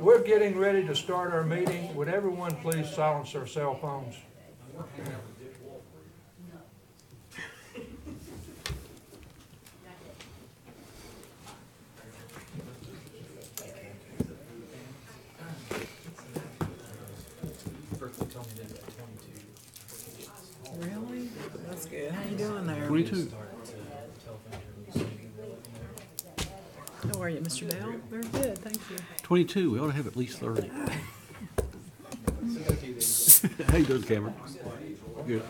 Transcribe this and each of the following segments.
We're getting ready to start our meeting. Would everyone please silence their cell phones? Really? That's good. How you doing there? 22. How are you, Mr. Dell? Very good, thank you. 22. We ought to have at least 30. How you doing, Cameron? Good.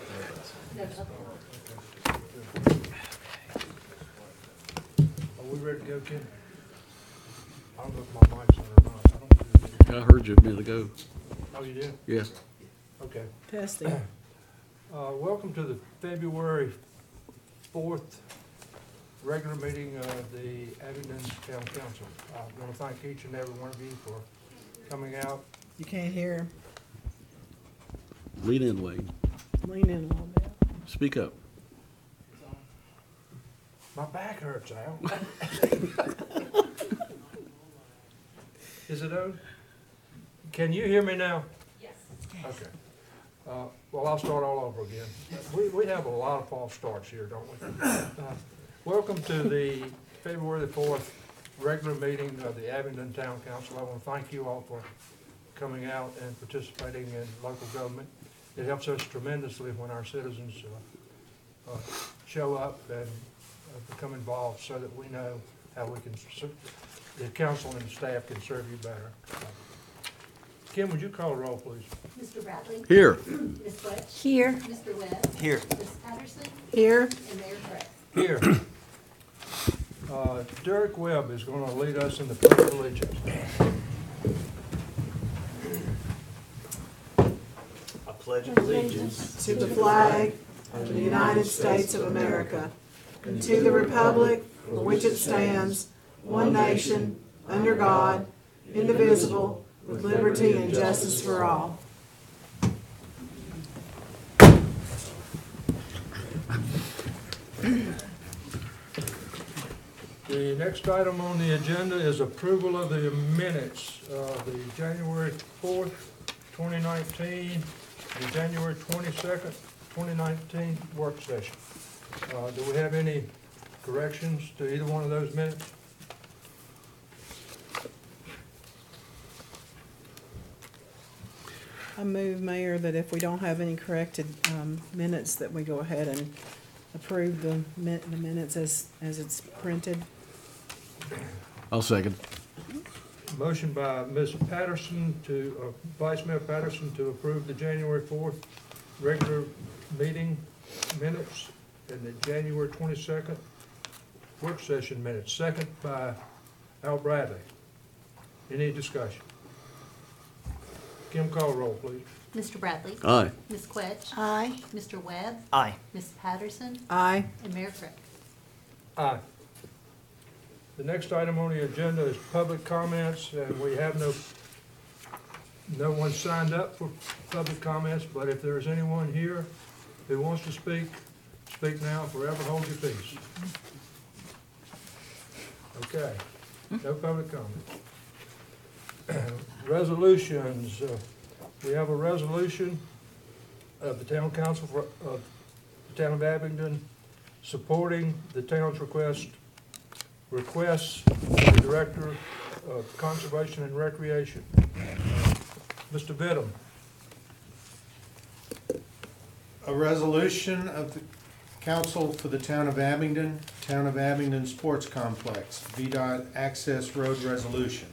Are we ready to go, Ken? I don't know if my mic's on or not. I don't know. I heard you a minute ago. Oh, you did? Yeah. Okay. Testing. Welcome to the February 4th regular meeting of the Abingdon Town Council. I want to thank each and every one of you for coming out. You can't hear him. Lean in, Wayne. Lean in a little bit. Speak up. My back hurts, Al. Is it on? Can you hear me now? Yes. Okay. Well, I'll start all over again. We have a lot of false starts here, don't we? Welcome to the February the 4th regular meeting of the Abingdon Town Council. I want to thank you all for coming out and participating in local government. It helps us tremendously when our citizens show up and become involved so that we know how we can, the council and the staff can serve you better. Kim, would you call a roll, please? Mr. Bradley? Here. Ms. Fletch? Here. Mr. Webb? Here. Ms. Patterson? Here. And Mayor Craig? Here. Derek Webb is going to lead us in the Pledge of Allegiance. I pledge allegiance To the flag of the United States of America and to the republic for which it stands, one nation, under God, indivisible, with liberty and justice for all. The next item on the agenda is approval of the minutes of the January 4th, 2019, the January 22nd, 2019 work session. Do we have any corrections to either one of those minutes? I move, Mayor, that if we don't have any corrected minutes, that we go ahead and approve the minutes as it's printed. I'll second. Motion by Ms. Patterson to, Vice Mayor Patterson to approve the January 4th regular meeting minutes and the January 22nd work session minutes. Second by Al Bradley. Any discussion? Kim, call roll, please. Mr. Bradley? Aye. Ms. Quetch? Aye. Mr. Webb? Aye. Ms. Patterson? Aye. And Mayor Craig? Aye. The next item on the agenda is public comments, and we have no one signed up for public comments, but if there's anyone here who wants to speak, speak now, forever hold your peace. Okay, no public comment. Resolutions, we have a resolution of the Town Council of the Town of Abingdon supporting the town's requests from the Director of Conservation and Recreation. Mr. Bidham. A resolution of the Council for the Town of Abingdon Sports Complex, VDOT Access Road Resolution.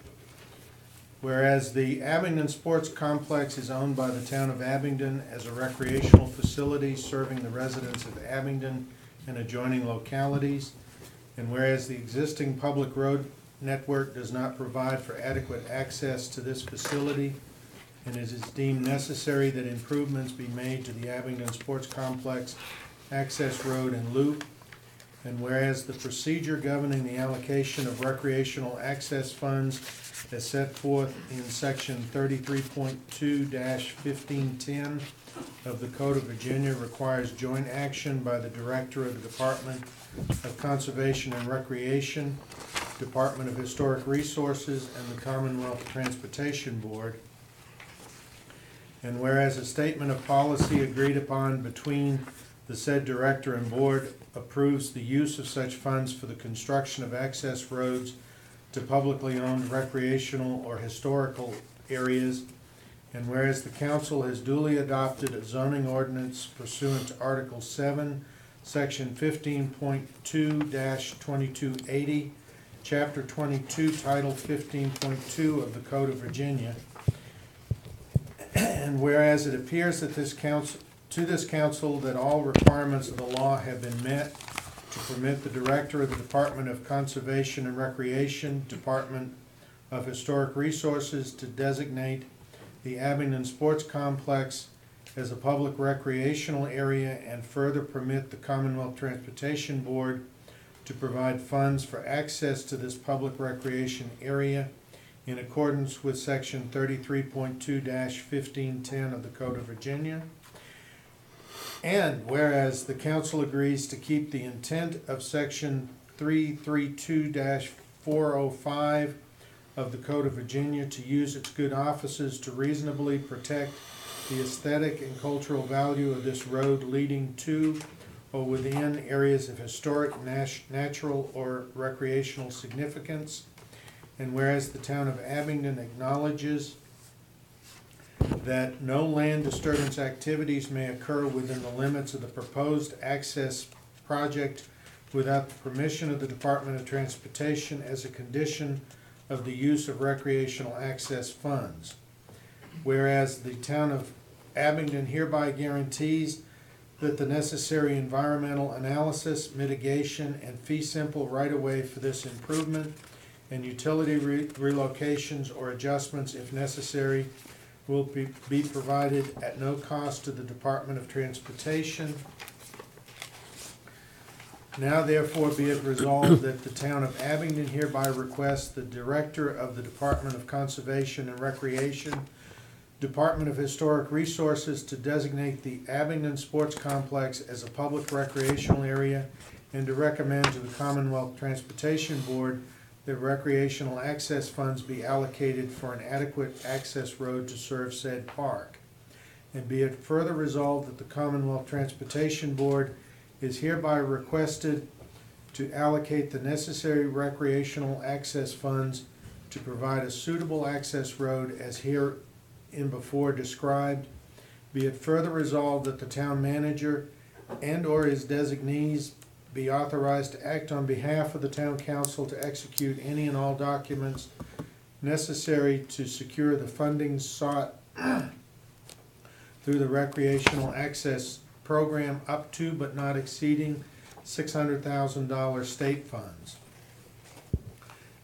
Whereas the Abingdon Sports Complex is owned by the Town of Abingdon as a recreational facility serving the residents of Abingdon and adjoining localities, and whereas the existing public road network does not provide for adequate access to this facility, and it is deemed necessary that improvements be made to the Abingdon Sports Complex access road and loop, and whereas the procedure governing the allocation of recreational access funds as set forth in section 33.2-1510 of the Code of Virginia requires joint action by the Director of the Department of Conservation and Recreation Department of Historic Resources, and the Commonwealth Transportation Board. And whereas a statement of policy agreed upon between the said director and board approves the use of such funds for the construction of access roads to publicly owned recreational or historical areas, and whereas the council has duly adopted a zoning ordinance pursuant to Article 7, Section 15.2-2280, Chapter 22, Title 15.2 of the Code of Virginia, and whereas it appears that this council that all requirements of the law have been met to permit the director of the Department of Conservation and Recreation, Department of Historic Resources to designate the Abingdon Sports Complex as a public recreational area, and further permit the Commonwealth Transportation Board to provide funds for access to this public recreation area in accordance with Section 33.2-1510 of the Code of Virginia. And whereas the council agrees to keep the intent of Section 332-405 of the Code of Virginia to use its good offices to reasonably protect the aesthetic and cultural value of this road leading to or within areas of historic, natural, or recreational significance. And whereas the town of Abingdon acknowledges that no land disturbance activities may occur within the limits of the proposed access project without the permission of the Department of Transportation as a condition of the use of recreational access funds. Whereas the town of Abingdon hereby guarantees that the necessary environmental analysis, mitigation, and fee simple right-of-way for this improvement and utility relocations or adjustments, if necessary, will be provided at no cost to the Department of Transportation. Now therefore be it resolved that the town of Abingdon hereby requests the Director of the Department of Conservation and Recreation, Department of Historic Resources to designate the Abingdon Sports Complex as a public recreational area, and to recommend to the Commonwealth Transportation Board that recreational access funds be allocated for an adequate access road to serve said park. And be it further resolved that the Commonwealth Transportation Board is hereby requested to allocate the necessary recreational access funds to provide a suitable access road as hereinbefore described. Be it further resolved that the town manager and/or his designees be authorized to act on behalf of the town council to execute any and all documents necessary to secure the funding sought through the recreational access program up to but not exceeding $600,000 state funds.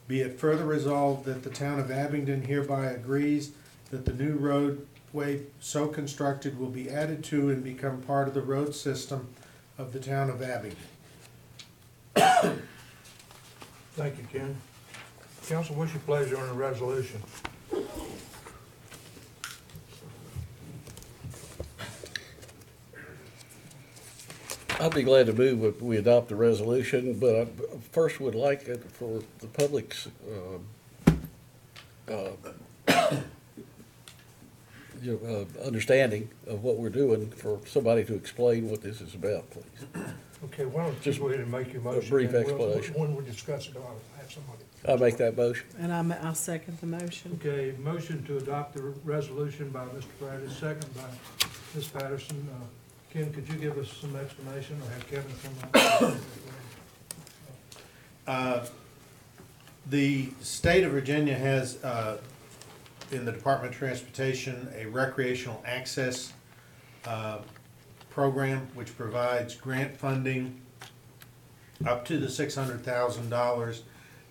Be it further resolved that the town of Abingdon hereby agrees that the new roadway so constructed will be added to and become part of the road system of the town of Abingdon. Thank you, Ken. Council, what's your pleasure on the resolution? I'd be glad to move if we adopt the resolution, but I first would like it for the public's understanding of what we're doing, for somebody to explain what this is about, please. Okay, why don't you go ahead and make your motion. brief and we'll- explanation. When we discuss it, I'll have somebody. I'll make that motion. And I'll second the motion. Okay, motion to adopt the resolution by Mr. Bradley, second by Ms. Patterson. Ken, could you give us some explanation, or have Kevin come up? The state of Virginia has, in the Department of Transportation, a recreational access program which provides grant funding up to the $600,000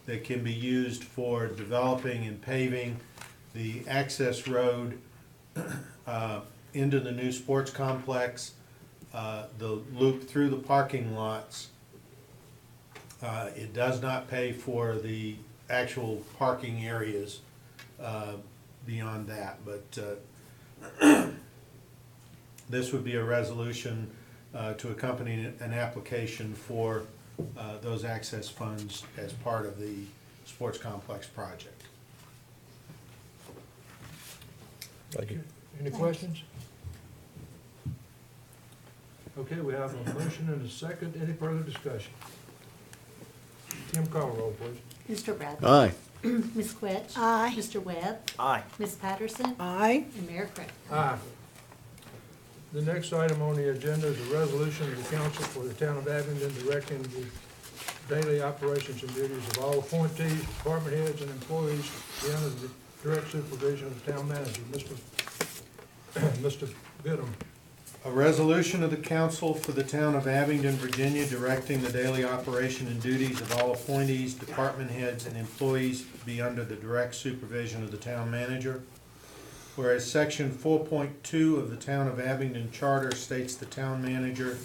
that can be used for developing and paving the access road into the new sports complex, the loop through the parking lots. It does not pay for the actual parking areas beyond that, but this would be a resolution to accompany an application for those access funds as part of the sports complex project. Thank you. Any questions? Okay, we have a motion and a second. Any further discussion? Kim, call the roll, please. Mr. Bradley. Aye. Ms. Quetch. Aye. Mr. Webb. Aye. Ms. Patterson. Aye. And Mayor Craig. Aye. The next item on the agenda is a resolution of the council for the town of Abingdon directing the daily operations and duties of all appointees, department heads, and employees to be under the direct supervision of the town manager. Mr. Bidham. A resolution of the council for the town of Abingdon, Virginia, directing the daily operation and duties of all appointees, department heads, and employees be under the direct supervision of the town manager. Whereas section 4.2 of the town of Abingdon charter states the town manager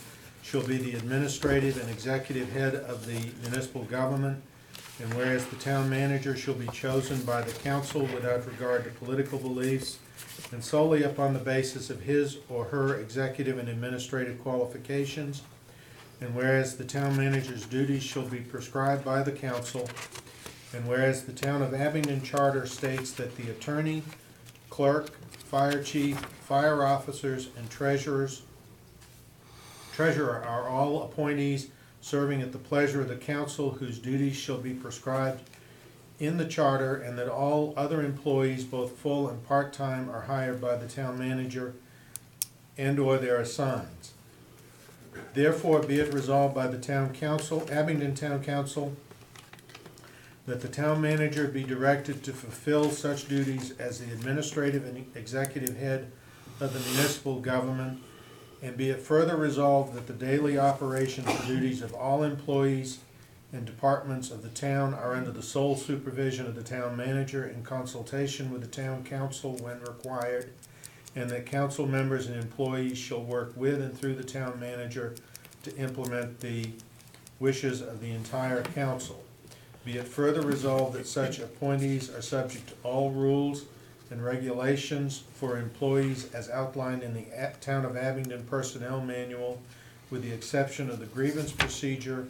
shall be the administrative and executive head of the municipal government, and whereas the town manager shall be chosen by the council without regard to political beliefs and solely upon the basis of his or her executive and administrative qualifications, and whereas the town manager's duties shall be prescribed by the council, and whereas the town of Abingdon charter states that the attorney, clerk, fire chief, fire officers, and treasurer are all appointees serving at the pleasure of the council, whose duties shall be prescribed in the charter, and that all other employees, both full and part-time, are hired by the town manager and/or their assigns. Therefore, be it resolved by the town council, Abingdon Town Council, that the town manager be directed to fulfill such duties as the administrative and executive head of the municipal government, and be it further resolved that the daily operations and duties of all employees and departments of the town are under the sole supervision of the town manager in consultation with the town council when required, and that council members and employees shall work with and through the town manager to implement the wishes of the entire council. Be it further resolved that such appointees are subject to all rules and regulations for employees as outlined in the Town of Abingdon Personnel Manual, with the exception of the grievance procedure,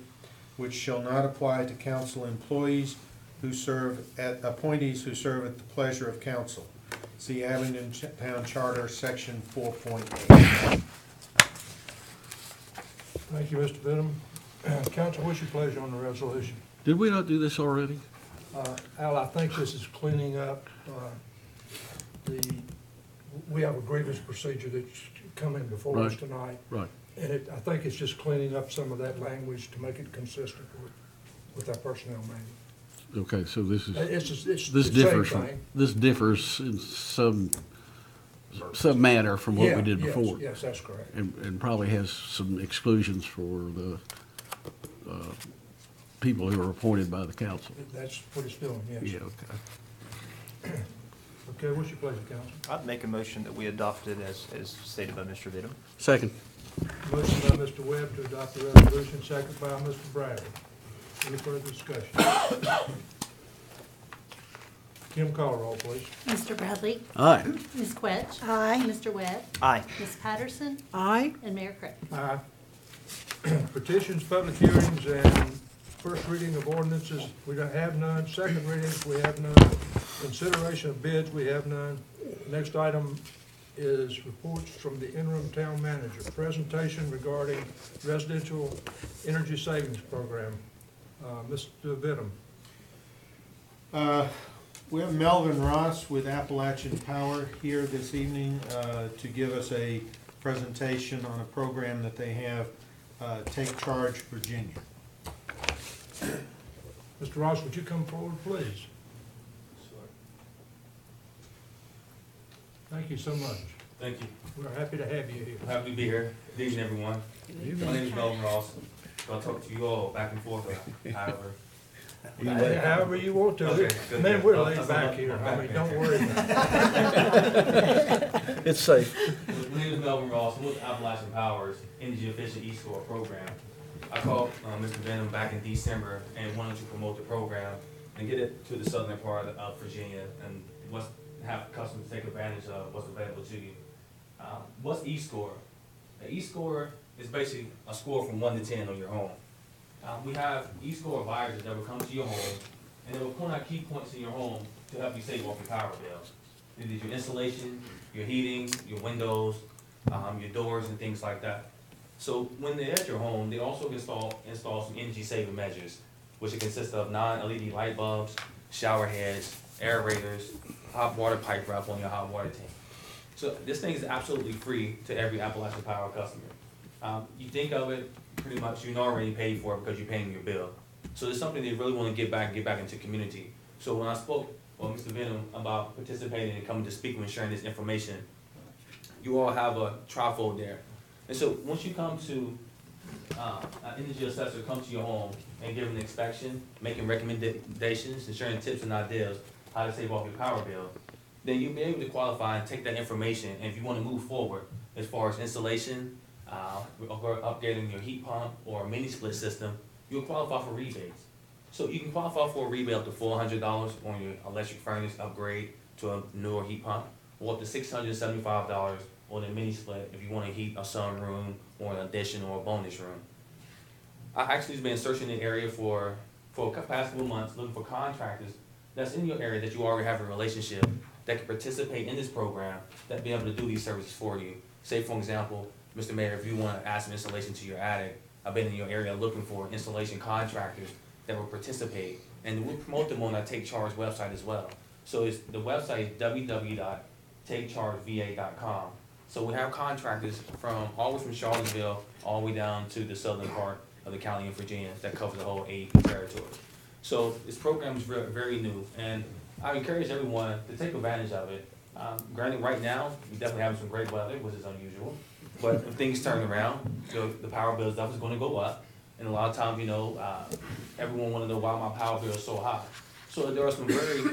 which shall not apply to council employees who serve at, appointees who serve at the pleasure of council. See Abingdon Town Charter, section 4.8. Thank you, Mr. Bidham. Council, what's your pleasure on the resolution? Did we not do this already? Al, I think this is cleaning up we have a grievance procedure that's coming before us Right. tonight. Right. And I think it's just cleaning up some of that language to make it consistent with our personnel manual. Okay, so this is, It's this the same differs, thing. this differs in some manner from what we Yeah, did yes, before. Yes, that's correct. And probably has some exclusions for the people who are appointed by the council. That's what it's doing, yes. Yeah, okay. Okay, what's your pleasure, council? I'd make a motion that we adopt it as stated by Mr. Bidham. Second. Motion by Mr. Webb to adopt the resolution, second by Mr. Bradley. Any further discussion? Kim, call roll, please. Mr. Bradley. Aye. Ms. Quetch. Aye. Mr. Webb. Aye. Ms. Patterson. Aye. And Mayor Craig. Aye. Petitions, public hearings, and first reading of ordinances, we don't have none. Second readings, we have none. Consideration of bids, we have none. Next item is reports from the interim town manager. Presentation regarding residential energy savings program. Mr. Bidham. We have Melvin Ross with Appalachian Power here this evening to give us a presentation on a program that they have, Take Charge Virginia. Mr. Ross, would you come forward, please? Thank you so much. Thank you. We're happy to have you here. I'm happy to be here. Good evening, everyone. My name is Melvin Ross. I'll talk to you all back and forth, however. However you want to. Okay, good. Man, we're I'll- laid I'll- back I'll- here. I'm I back mean, here. don't worry about it. It's safe. My name is Melvin Ross. I'm with Appalachian Power's Energy Efficient eScore program. I called Mr. Venom back in December and wanted to promote the program and get it to the southern part of Virginia and have customers take advantage of what's available to you. What's eScore? The eScore is basically a score from 1 to 10 on your home. We have eScore advisors that will come to your home and it will point out key points in your home to help you save off your power bill. It is your insulation, your heating, your windows, your doors and things like that. So when they're at your home, they also install some energy saving measures, which consist of non-LED light bulbs, shower heads, aerators, hot water pipe wrap on your hot water tank. So this thing is absolutely free to every Appalachian Power customer. You think of it, pretty much you already paid for it because you're paying your bill. So it's something they really want to get back into community. So when I spoke with Mr. Venom about participating and coming to speak and sharing this information, you all have a trifold there. And so once you come to, an energy assessor come to your home and give an inspection, making recommendations and sharing tips and ideas how to save off your power bill, then you'll be able to qualify and take that information, and if you want to move forward as far as installation, or upgrading your heat pump or a mini split system, you'll qualify for rebates. So you can qualify for a rebate up to $400 on your electric furnace upgrade to a newer heat pump, or up to $675 on a mini split if you want to heat a sunroom or an addition or a bonus room. I actually have been searching the area for a past couple months, looking for contractors that's in your area that you already have a relationship that can participate in this program, that be able to do these services for you. Say, for example, Mr. Mayor, if you want to add some installation to your attic, I've been in your area looking for installation contractors that will participate, and we'll promote them on our Take Charge website as well. So the website is www.takechargeva.com. So we have contractors all the way from Charlottesville all the way down to the southern part of the county in Virginia that covers the whole AEP territory. So this program is very new, and I encourage everyone to take advantage of it. Granted, right now, we're definitely having some great weather, which is unusual, but when things turn around, the power bill stuff is going to go up, and a lot of times, everyone want to know why my power bill is so high. So there are some very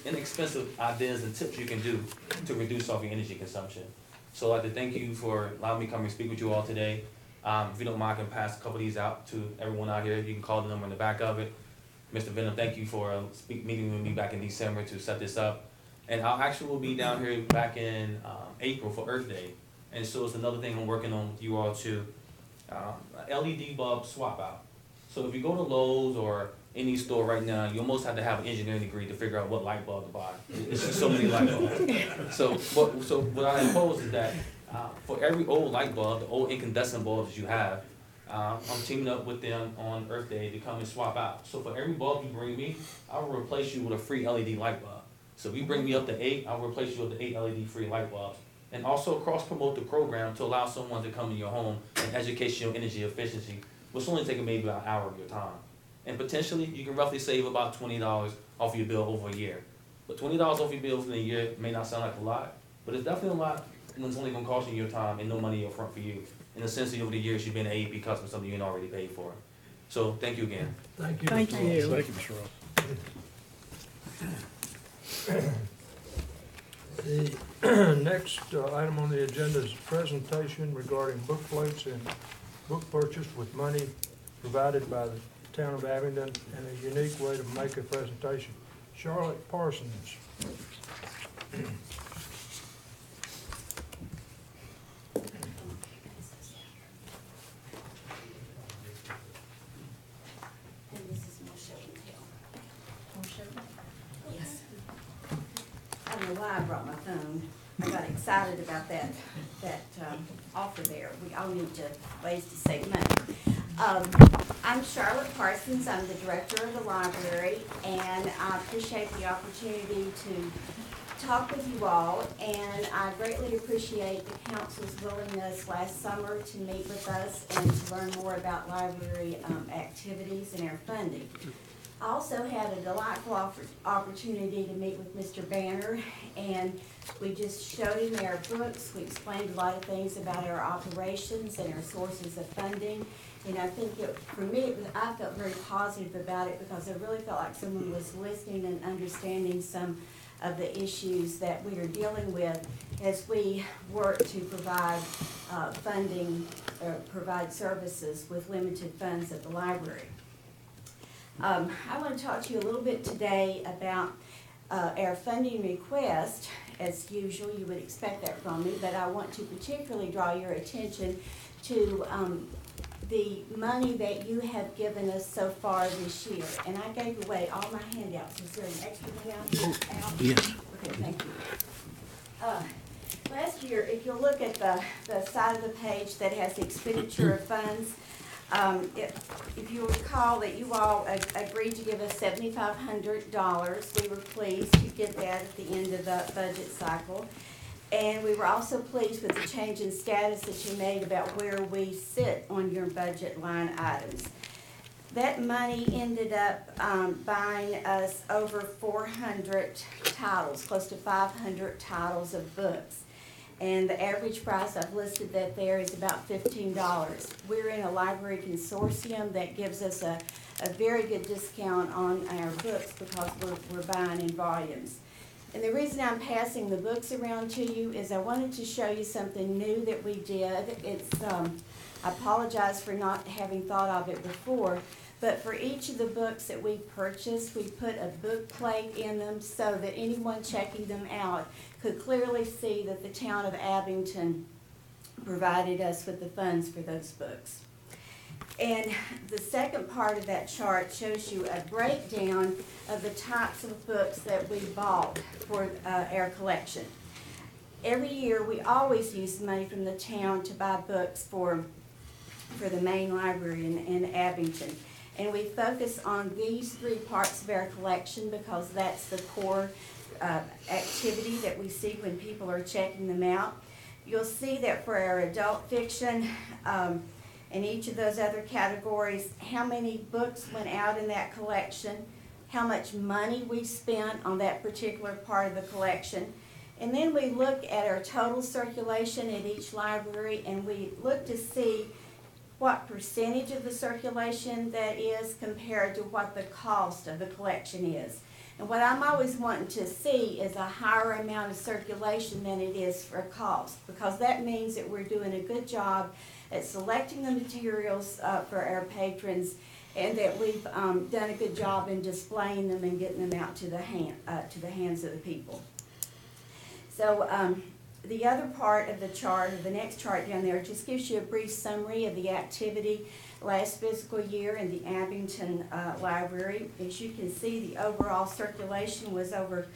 inexpensive ideas and tips you can do to reduce off your energy consumption. So I'd like to thank you for allowing me to come and speak with you all today. If you don't mind, I can pass a couple of these out to everyone out here. You can call the number in the back of it. Mr. Venom, thank you for meeting with me back in December to set this up. And I actually will be down here back in April for Earth Day. And so it's another thing I'm working on with you all too. LED bulb swap out. So if you go to Lowe's or any store right now, you almost have to have an engineering degree to figure out what light bulb to buy. It's just so many light bulbs. So what I impose is that for every old light bulb, the old incandescent bulbs that you have, I'm teaming up with them on Earth Day to come and swap out. So for every bulb you bring me, I will replace you with a free LED light bulb. So if you bring me up to 8, I'll replace you with the 8 LED free light bulbs. And also cross-promote the program to allow someone to come in your home and educate you on energy efficiency, which will only take maybe about an hour of your time. And potentially, you can roughly save about $20 off your bill over a year. But $20 off your bill for a year may not sound like a lot, but it's definitely a lot when it's only going to cost you your time and no money up front for you. In the sense that over the years, you've been an AEP customer, something you ain't already paid for. So thank you again. Thank you. Thank Mr. you. Thank you, Mr. Ross. The next item on the agenda is a presentation regarding book plates and book purchase with money provided by the town of Abingdon, and a unique way to make a presentation. Charlotte Parsons. And this is more show and tell. Yes. I don't know why I brought my phone. I got excited about that offer there. We all need ways to save money. I'm Charlotte Parsons. I'm the director of the library, and I appreciate the opportunity to talk with you all, and I greatly appreciate the council's willingness last summer to meet with us and to learn more about library activities and our funding. I also had a delightful opportunity to meet with Mr. Banner, and we just showed him our books. We explained a lot of things about our operations and our sources of funding. And I think for me, I felt very positive about it because I really felt like someone was listening and understanding some of the issues that we are dealing with as we work to provide funding or provide services with limited funds at the library. I want to talk to you a little bit today about our funding request. As usual, you would expect that from me, but I want to particularly draw your attention to the money that you have given us so far this year. And I gave away all my handouts. Is there an extra one out here? Al? Yes. Okay, thank you. Last year, if you'll look at the side of the page that has the expenditure of funds, if you recall that you all agreed to give us $7,500, we were pleased to get that at the end of the budget cycle. And we were also pleased with the change in status that you made about where we sit on your budget line items. That money ended up buying us over 400 titles, close to 500 titles of books. And the average price, I've listed that there, is about $15. We're in a library consortium that gives us a very good discount on our books because we're buying in volumes. And the reason I'm passing the books around to you is I wanted to show you something new that we did. It's, I apologize for not having thought of it before, but for each of the books that we purchased, we put a book plate in them so that anyone checking them out could clearly see that the town of Abingdon provided us with the funds for those books. And the second part of that chart shows you a breakdown of the types of books that we bought for our collection. Every year, we always use money from the town to buy books for the main library in Abingdon. And we focus on these three parts of our collection because that's the core activity that we see when people are checking them out. You'll see that for our adult fiction, and each of those other categories, how many books went out in that collection, how much money we spent on that particular part of the collection. And then we look at our total circulation at each library, and we look to see what percentage of the circulation that is compared to what the cost of the collection is. And what I'm always wanting to see is a higher amount of circulation than it is for cost, because that means that we're doing a good job at selecting the materials for our patrons, and that we've done a good job in displaying them and getting them out to the hands of the people. So the other part of the chart, or the next chart down there, just gives you a brief summary of the activity last fiscal year in the Abingdon Library. As you can see, the overall circulation was over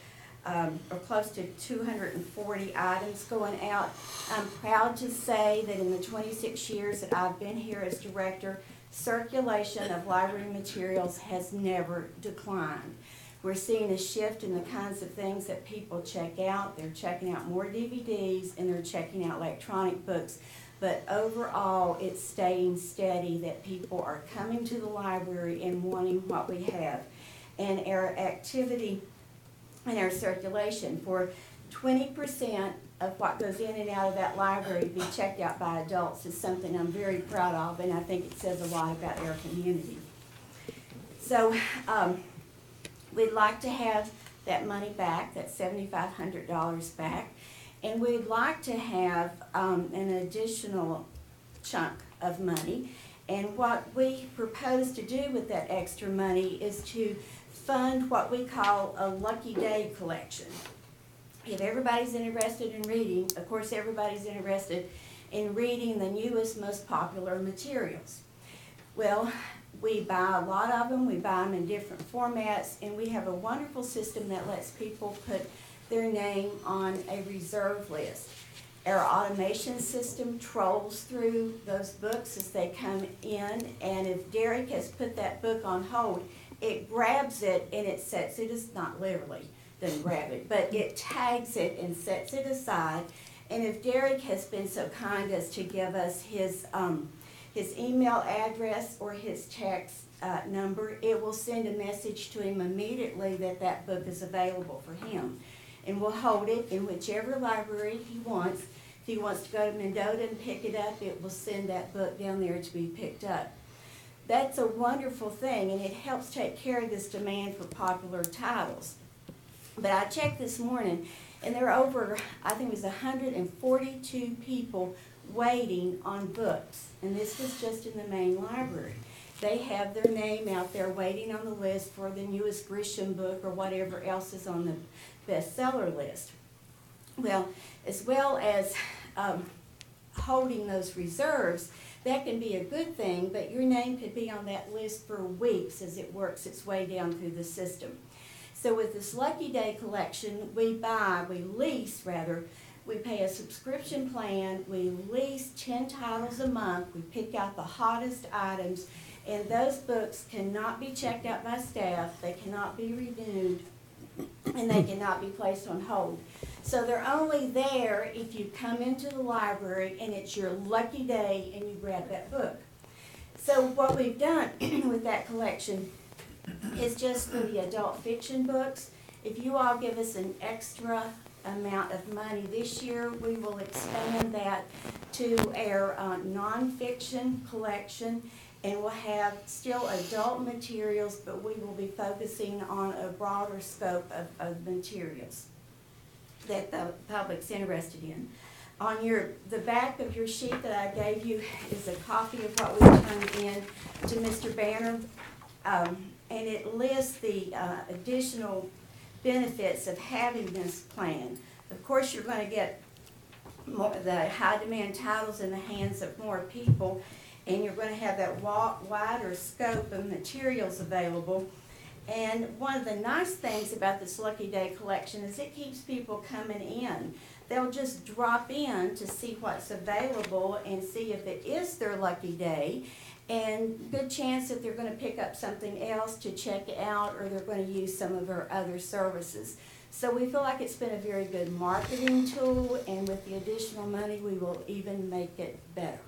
or close to 240 items going out. I'm proud to say that in the 26 years that I've been here as director, circulation of library materials has never declined. We're seeing a shift in the kinds of things that people check out. They're checking out more DVDs and they're checking out electronic books. But overall, it's staying steady that people are coming to the library and wanting what we have. And our activity and our circulation, for 20% of what goes in and out of that library to be checked out by adults, is something I'm very proud of, and I think it says a lot about our community. So we'd like to have that money back, that $7,500 back, and we'd like to have an additional chunk of money. And what we propose to do with that extra money is to fund what we call a Lucky Day collection. If everybody's interested in reading, of course everybody's interested in reading the newest, most popular materials. Well, we buy a lot of them, we buy them in different formats, and we have a wonderful system that lets people put their name on a reserve list. Our automation system trolls through those books as they come in, and if Derek has put that book on hold, it grabs it and it sets it, not literally, doesn't grab it, but it tags it and sets it aside. And if Derek has been so kind as to give us his email address or his text number, it will send a message to him immediately that that book is available for him. And we'll hold it in whichever library he wants. If he wants to go to Mendota and pick it up, it will send that book down there to be picked up. That's a wonderful thing, and it helps take care of this demand for popular titles. But I checked this morning, and there are over, I think it was 142 people waiting on books, and this was just in the main library. They have their name out there waiting on the list for the newest Grisham book or whatever else is on the bestseller list. Well as holding those reserves, that can be a good thing, but your name could be on that list for weeks as it works its way down through the system. So with this Lucky Day collection, we lease, we pay a subscription plan, we lease 10 titles a month, we pick out the hottest items, and those books cannot be checked out by staff, they cannot be renewed, and they cannot be placed on hold. So they're only there if you come into the library and it's your lucky day and you grab that book. So what we've done with that collection is just for the adult fiction books. If you all give us an extra amount of money this year, we will expand that to our nonfiction collection, and we'll have still adult materials, but we will be focusing on a broader scope of materials that the public's interested in. On the back of your sheet that I gave you is a copy of what we turned in to Mr. Banner, and it lists the additional benefits of having this plan. Of course, you're going to get the high demand titles in the hands of more people, and you're going to have that wider scope of materials available. And one of the nice things about this Lucky Day collection is it keeps people coming in. They'll just drop in to see what's available and see if it is their lucky day. And good chance that they're going to pick up something else to check out, or they're going to use some of our other services. So we feel like it's been a very good marketing tool, and with the additional money, we will even make it better.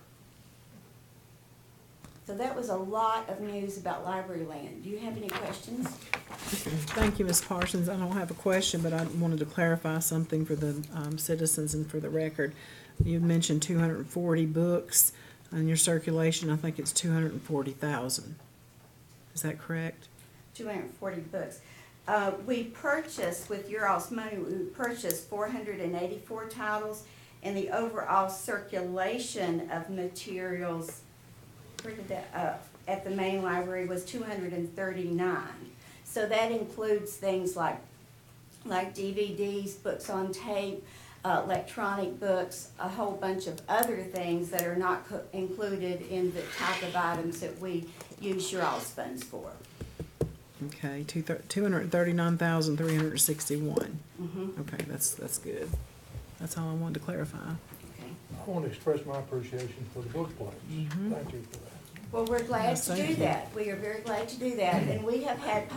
So that was a lot of news about Library Land. Do you have any questions? Thank you, Ms. Parsons. I don't have a question, but I wanted to clarify something for the citizens and for the record. You mentioned 240 books in your circulation. I think it's 240,000. Is that correct? 240 books. We purchased, with your all's money, we purchased 484 titles, and the overall circulation of materials at the main library was 239. So that includes things like DVDs, books on tape, electronic books, a whole bunch of other things that are not included in the type of items that we use your all's funds for. Okay, 239,361. Mm-hmm. Okay, that's good. That's all I wanted to clarify. Okay. I want to express my appreciation for the book plates. Thank you for that. Well, we're glad Yes, to thank do you. that. We are very glad to do that, and we have had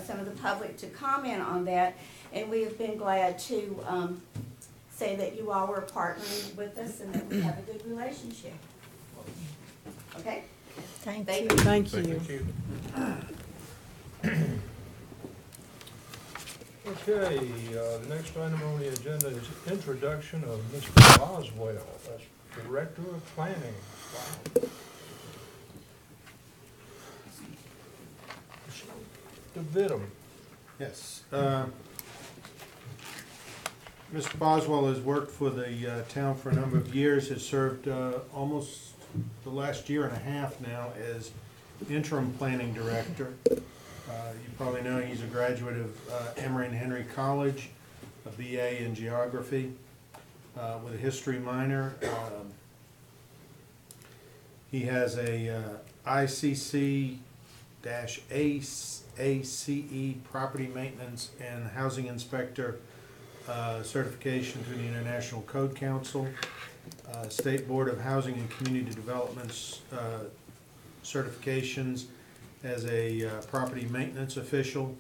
some of the public to comment on that, and we have been glad to say that you all were partnering with us and that we have a good relationship. Okay? Thank Thank you. you. Thank you. Okay, the next item on the agenda is introduction of Mr. Boswell as Director of Planning. Wow. Vidum. Yes. Mr. Boswell has worked for the town for a number of years, has served almost the last year and a half now as interim planning director. You probably know he's a graduate of Emory and Henry College, a BA in geography with a history minor. He has a ICC-ACE Property Maintenance and Housing Inspector certification through the International Code Council, State Board of Housing and Community Development's certifications as a property maintenance official,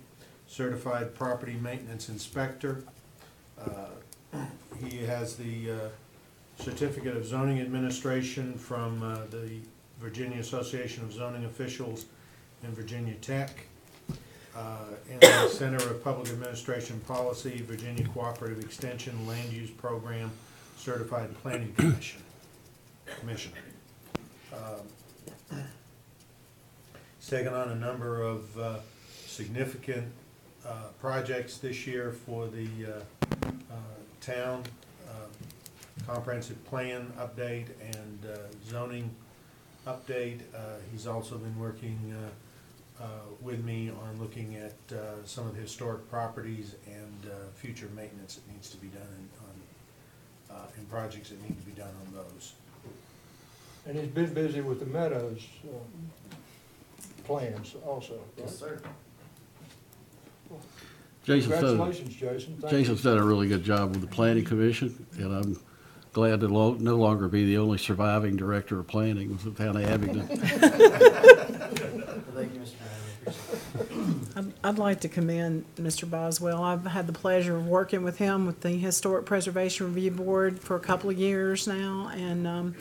certified property maintenance inspector. He has the certificate of zoning administration from the Virginia Association of Zoning Officials and Virginia Tech, and the Center of Public Administration Policy, Virginia Cooperative Extension Land Use Program, Certified Planning Commissioner. He's taken on a number of significant projects this year for the town, comprehensive plan update and zoning update. He's also been working with me on looking at some of the historic properties and future maintenance that needs to be done and projects that need to be done on those. And he's been busy with the Meadows plans also, right? Yes, sir. Congratulations, Jason. Thank you. Jason's done a really good job with the planning commission, and I'm glad to no longer be the only surviving director of planning with the town of Abingdon. Thank you, Mr. Bradley. Appreciate it. I'd like to commend Mr. Boswell. I've had the pleasure of working with him with the Historic Preservation Review Board for a couple of years now, and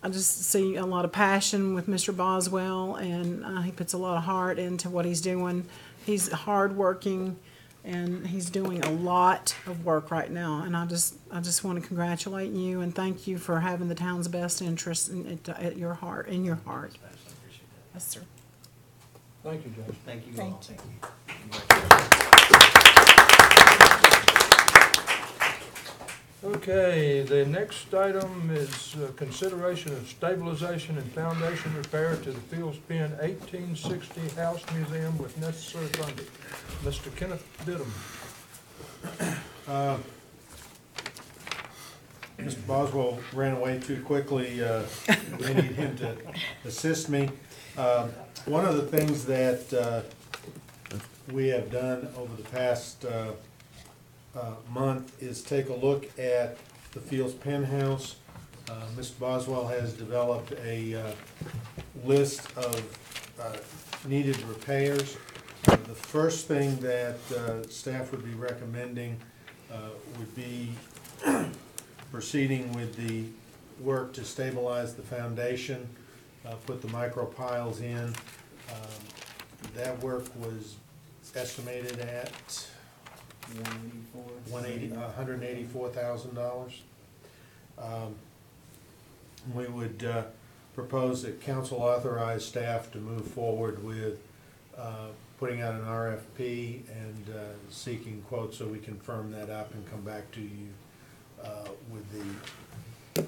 I just see a lot of passion with Mr. Boswell, and he puts a lot of heart into what he's doing. He's hardworking, and he's doing a lot of work right now. And I just want to congratulate you and thank you for having the town's best interest at your heart, in your heart. I appreciate that. Yes, sir. Thank you, Jason. Thank you Thank all. you. Okay, the next item is consideration of stabilization and foundation repair to the Fields Pen 1860 House Museum with necessary funding. Mr. Kenneth Dittum. Mr. Boswell ran away too quickly. We need him to assist me. One of the things that we have done over the past month is take a look at the Fields Pen House. Mr. Boswell has developed a list of needed repairs. The first thing that staff would be recommending would be proceeding with the work to stabilize the foundation, put the micro piles in. That work was estimated at $184,000. We would propose that council authorize staff to move forward with putting out an RFP and seeking quotes so we can firm that up and come back to you with the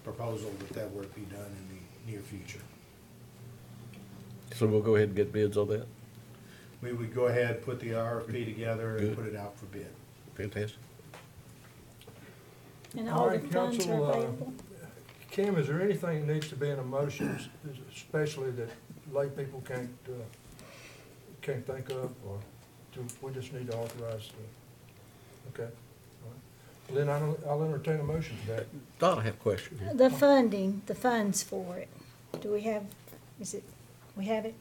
proposal that work be done in the near future. So we'll go ahead and get bids on that. We would go ahead, put the RFP together and Good. put it out for bid. Fantastic. And All all the right, funds are Council, available? Kim, is there anything that needs to be in a motion, especially that lay people can't think of, or do we just need to authorize the, okay? All right. Then I'll entertain a motion to that. Donna, I have a question here. The funding, the funds for it, do we have, we have it?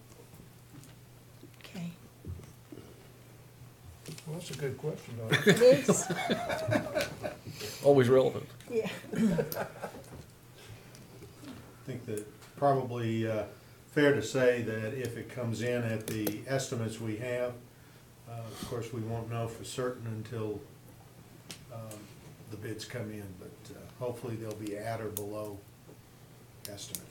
Okay. Well, that's a good question, Donna. It is? Always relevant. Yeah. I think that probably fair to say that if it comes in at the estimates we have, of course, we won't know for certain until the bids come in, but hopefully they'll be at or below estimate.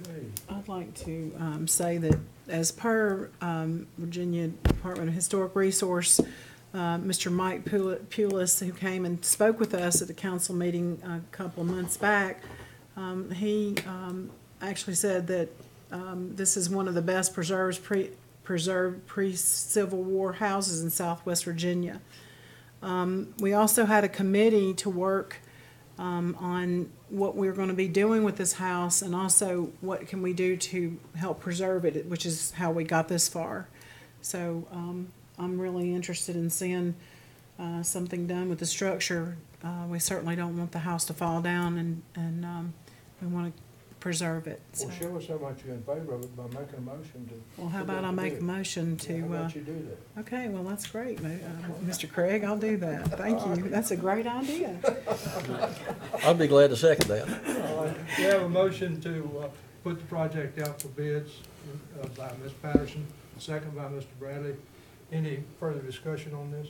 Okay. I'd like to say that as per Virginia Department of Historic Resource, Mr. Mike Pulis, who came and spoke with us at the council meeting a couple of months back, he actually said that this is one of the best preserved pre-Civil War houses in Southwest Virginia. We also had a committee to work on what we're going to be doing with this house, and also what can we do to help preserve it, which is how we got this far. So I'm really interested in seeing something done with the structure. We certainly don't want the house to fall down, and we want to preserve it. So. Well, show us how much you're in favor of it by making a motion to. Well, how about I make a motion to, How about you do that? okay, well, that's great, Mr. Craig, I'll do that. Thank you, that's a great idea. I'd be glad to second that. All right, we have a motion to put the project out for bids by Ms. Patterson, second by Mr. Bradley. Any further discussion on this?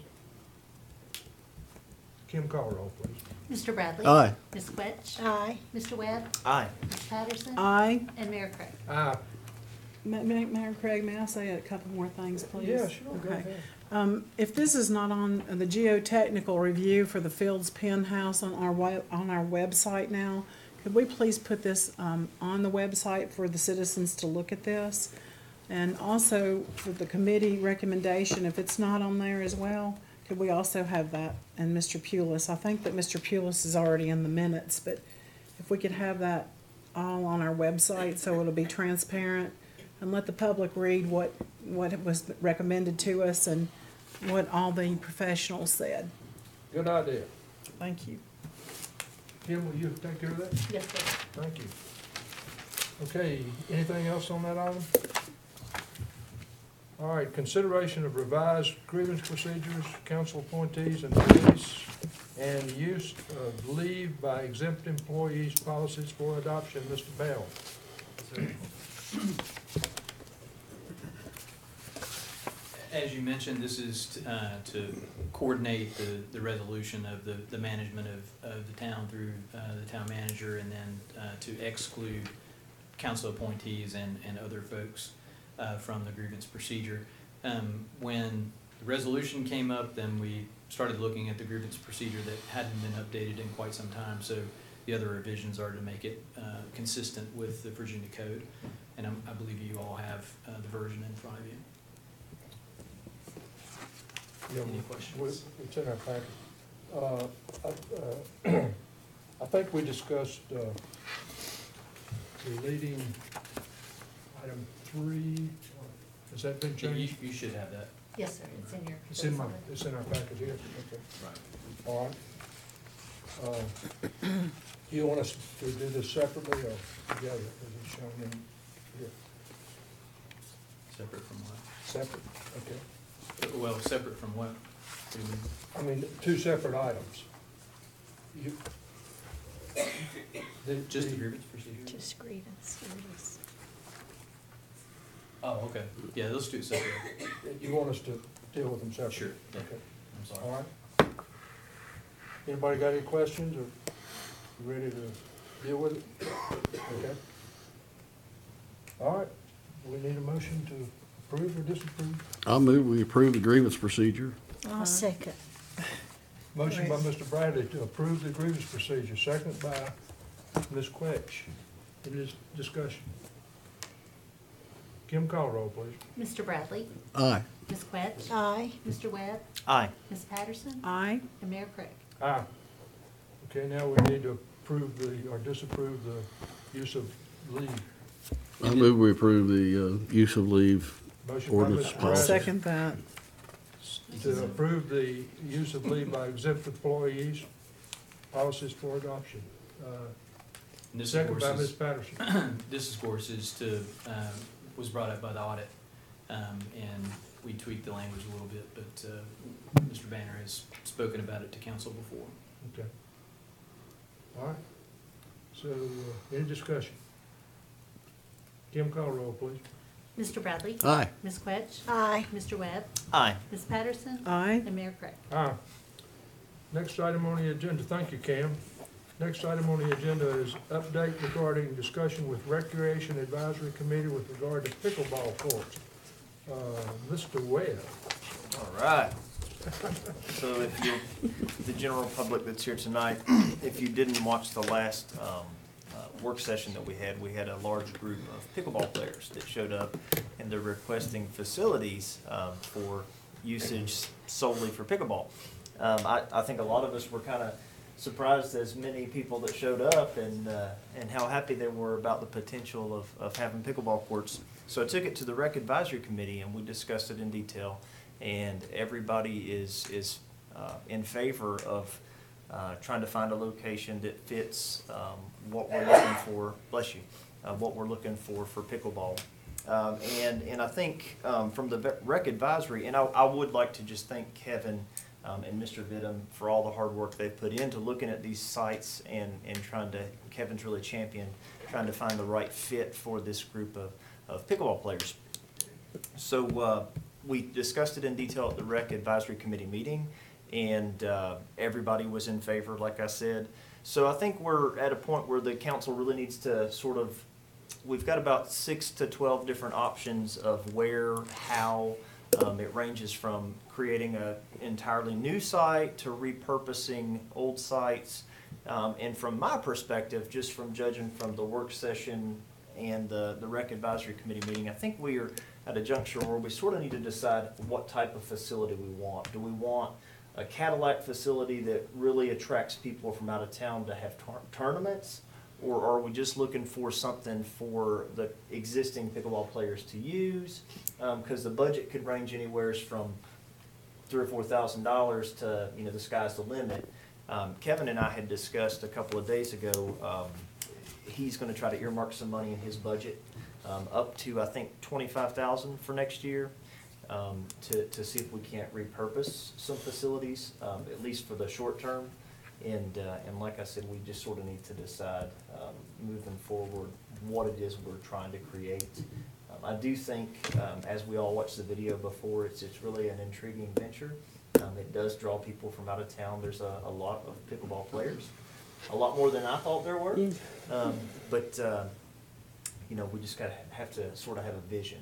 Kim, call roll, please. Mr. Bradley? Aye. Ms. Quetch? Aye. Mr. Webb? Aye. Ms. Patterson? Aye. And Mayor Craig? Aye. Mayor Craig, may I say a couple more things, please? Yeah, sure, go Okay. ahead. If this is not on the geotechnical review for the Fields Pen House on our website now, could we please put this on the website for the citizens to look at this? And also for the committee recommendation, if it's not on there as well, Could we also have that and Mr. Pulis? I think that Mr. Pulis is already in the minutes, but if we could have that all on our website so it'll be transparent and let the public read what was recommended to us and what all the professionals said. Good idea. Thank you. Kim, will you take care of that? Yes, sir. Thank you. Okay, anything else on that item? All right, consideration of revised grievance procedures, council appointees and release, and use of leave by exempt employees policies for adoption. Mr. Bell. As you mentioned, this is to coordinate the resolution of the management of the town through the town manager, and then to exclude council appointees and other folks from the grievance procedure. When the resolution came up, then we started looking at the grievance procedure that hadn't been updated in quite some time, so the other revisions are to make it consistent with the Virginia Code, and I believe you all have the version in front of you. Yeah, Any questions? It's in our packet. I think we discussed deleting item 3. Has that been changed? You should have that. Yes, sir, it's in your. It's in our packet here? Okay. Right. All right. Do you want us to do this separately or together, as it's shown in here? Separate from what? Separate, okay. Well, separate from what? What do you mean? I mean, 2 separate items. You. Just the grievance procedure? Just grievance, release. Oh, okay. Yeah, let's do it separate. You want us to deal with them separately? Sure, yeah. Okay, I'm sorry. all right. Anybody got any questions, or you ready to deal with it? Okay. All right, we need a motion to approve or disapprove? I'll move we approve the grievance procedure. I'll second. Motion by Mr. Bradley to approve the grievance procedure, second by Ms. Quetch. Any discussion? Kim, call roll, please. Mr. Bradley, Aye. Ms. Quetch, Aye. Mr. Webb, Aye. Ms. Patterson, Aye. and Mayor Craig. Aye. Okay, now we need to approve or disapprove the use of leave. I move we approve the use of leave Motion by ordinance Mr. I'll policy. Bradley second that. to approve the use of leave by exempt employees, policies for adoption. And this, of Second course, by Ms. is, Patterson. this, of course, is to, was brought up by the audit, and we tweaked the language a little bit, but Mr. Banner has spoken about it to council before. Okay. All right. So, any discussion? Kim, call roll, please. Mr. Bradley, Aye. Ms. Quetch, Aye. Mr. Webb, Aye. Ms. Patterson, Aye. and Mayor Craig. Aye. Next item on the agenda, thank you, Cam. Next item on the agenda is update regarding discussion with Recreation Advisory Committee with regard to pickleball courts. Mr. Webb. All right. So if you, the general public that's here tonight, if you didn't watch the last work session that we had a large group of pickleball players that showed up, and they're requesting facilities for usage solely for pickleball. I think a lot of us were kind of surprised as many people that showed up and how happy they were about the potential of having pickleball courts. So I took it to the Rec Advisory Committee and we discussed it in detail, and everybody is in favor of trying to find a location that fits what we're looking for, bless you, what we're looking for pickleball. And I think from the Rec Advisory, and I would like to just thank Kevin and Mr. Vidum for all the hard work they've put into looking at these sites and trying to, Kevin's really championed, trying to find the right fit for this group of pickleball players. So we discussed it in detail at the Rec Advisory Committee meeting, and everybody was in favor, like I said. So I think we're at a point where the council really needs to sort of, we've got about 6 to 12 different options of where, how. It ranges from creating an entirely new site to repurposing old sites. And from my perspective, just from judging from the work session and the Rec Advisory Committee meeting, I think we are at a juncture where we sort of need to decide what type of facility we want. Do we want a Cadillac facility that really attracts people from out of town to have tournaments? Or are we just looking for something for the existing pickleball players to use? Because the budget could range anywhere from $3,000 or $4,000 to, you know, the sky's the limit. Kevin and I had discussed a couple of days ago, he's gonna try to earmark some money in his budget, up to, I think, $25,000 for next year, to see if we can't repurpose some facilities, at least for the short term. And like I said, we just sort of need to decide, moving forward, what it is we're trying to create. I do think, as we all watched the video before, it's really an intriguing venture. It does draw people from out of town. There's a lot of pickleball players, a lot more than I thought there were. But you know, we just have to sort of have a vision.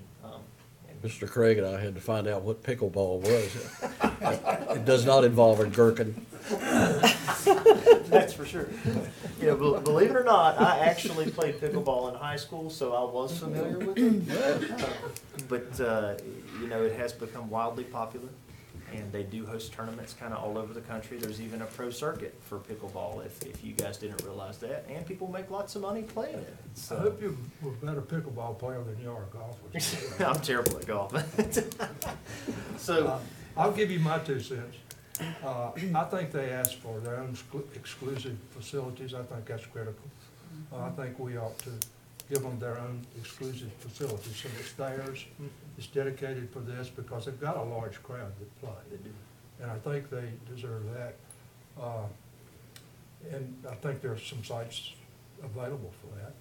Mr. Craig and I had to find out what pickleball was. It does not involve a gherkin. That's for sure. You know, believe it or not, I actually played pickleball in high school, so I was familiar with it. But you know, it has become wildly popular, and they do host tournaments kind of all over the country. There's even a pro circuit for pickleball, if you guys didn't realize that, and people make lots of money playing it. I So hope you were a better pickleball player than you are a golfer. I'm terrible at golf. So I'll give you my 2 cents. I think they asked for their own exclusive facilities. I think that's critical. I think we ought to give them their own exclusive facilities, so it's theirs, it's dedicated for this, because they've got a large crowd that play. they do. And I think they deserve that. And I think there's some sites available for that.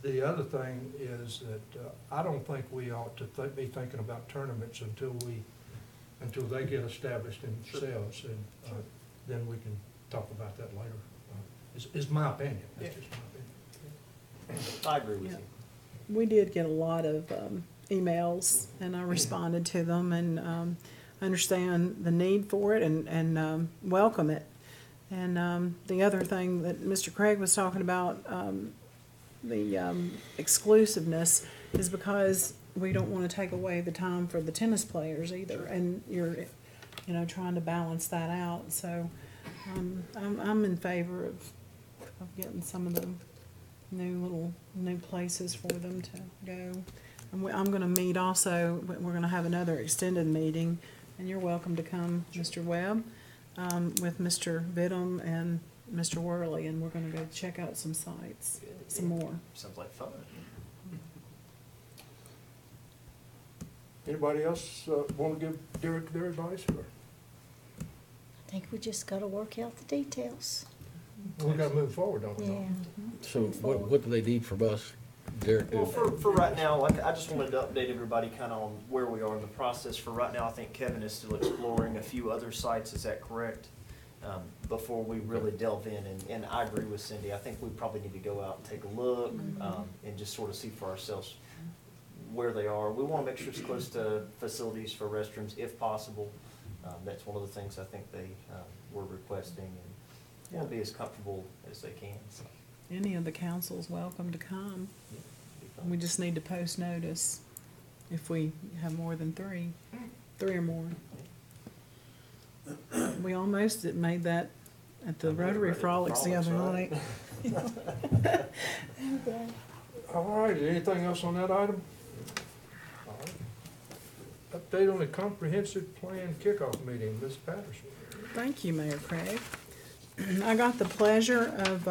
The other thing is that I don't think we ought to be thinking about tournaments until they get established themselves, and then we can talk about that later. Is my opinion. That's just my opinion. I agree with Yeah. you. We did get a lot of emails, and I responded to them, and understand the need for it, and welcome it. And the other thing that Mr. Craig was talking about, the exclusiveness, is because we don't want to take away the time for the tennis players either, and you're, you know, trying to balance that out. So I'm in favor of getting some of the new places for them to go. And I'm going to meet also. We're going to have another extended meeting, and you're welcome to come, Mr. Webb, with Mr. Vidum and Mr. Worley, and we're going to go check out some sites, some more. Sounds like fun. Anybody else want to give Derek their advice? Or? I think we just gotta work out the details. We got to move forward, don't we? Yeah. So what do they need from us, Derek? Well, for right now, like, I just wanted to update everybody kind of on where we are in the process. For right now, I think Kevin is still exploring a few other sites, is that correct? Before we really delve in, and I agree with Cindy, I think we probably need to go out and take a look, and just sort of see for ourselves where they are. We want to make sure it's close to facilities for restrooms if possible. That's one of the things I think they were requesting, and want to be as comfortable as they can. So, Any of the council's welcome to come. yeah, it'd be fun. We just need to post notice if we have more than three or more. We almost made that at the Rotary Frolics the other night. All right, anything else on that item? All right. Update on the comprehensive plan kickoff meeting, Ms. Patterson. Thank you, Mayor Craig. I got the pleasure of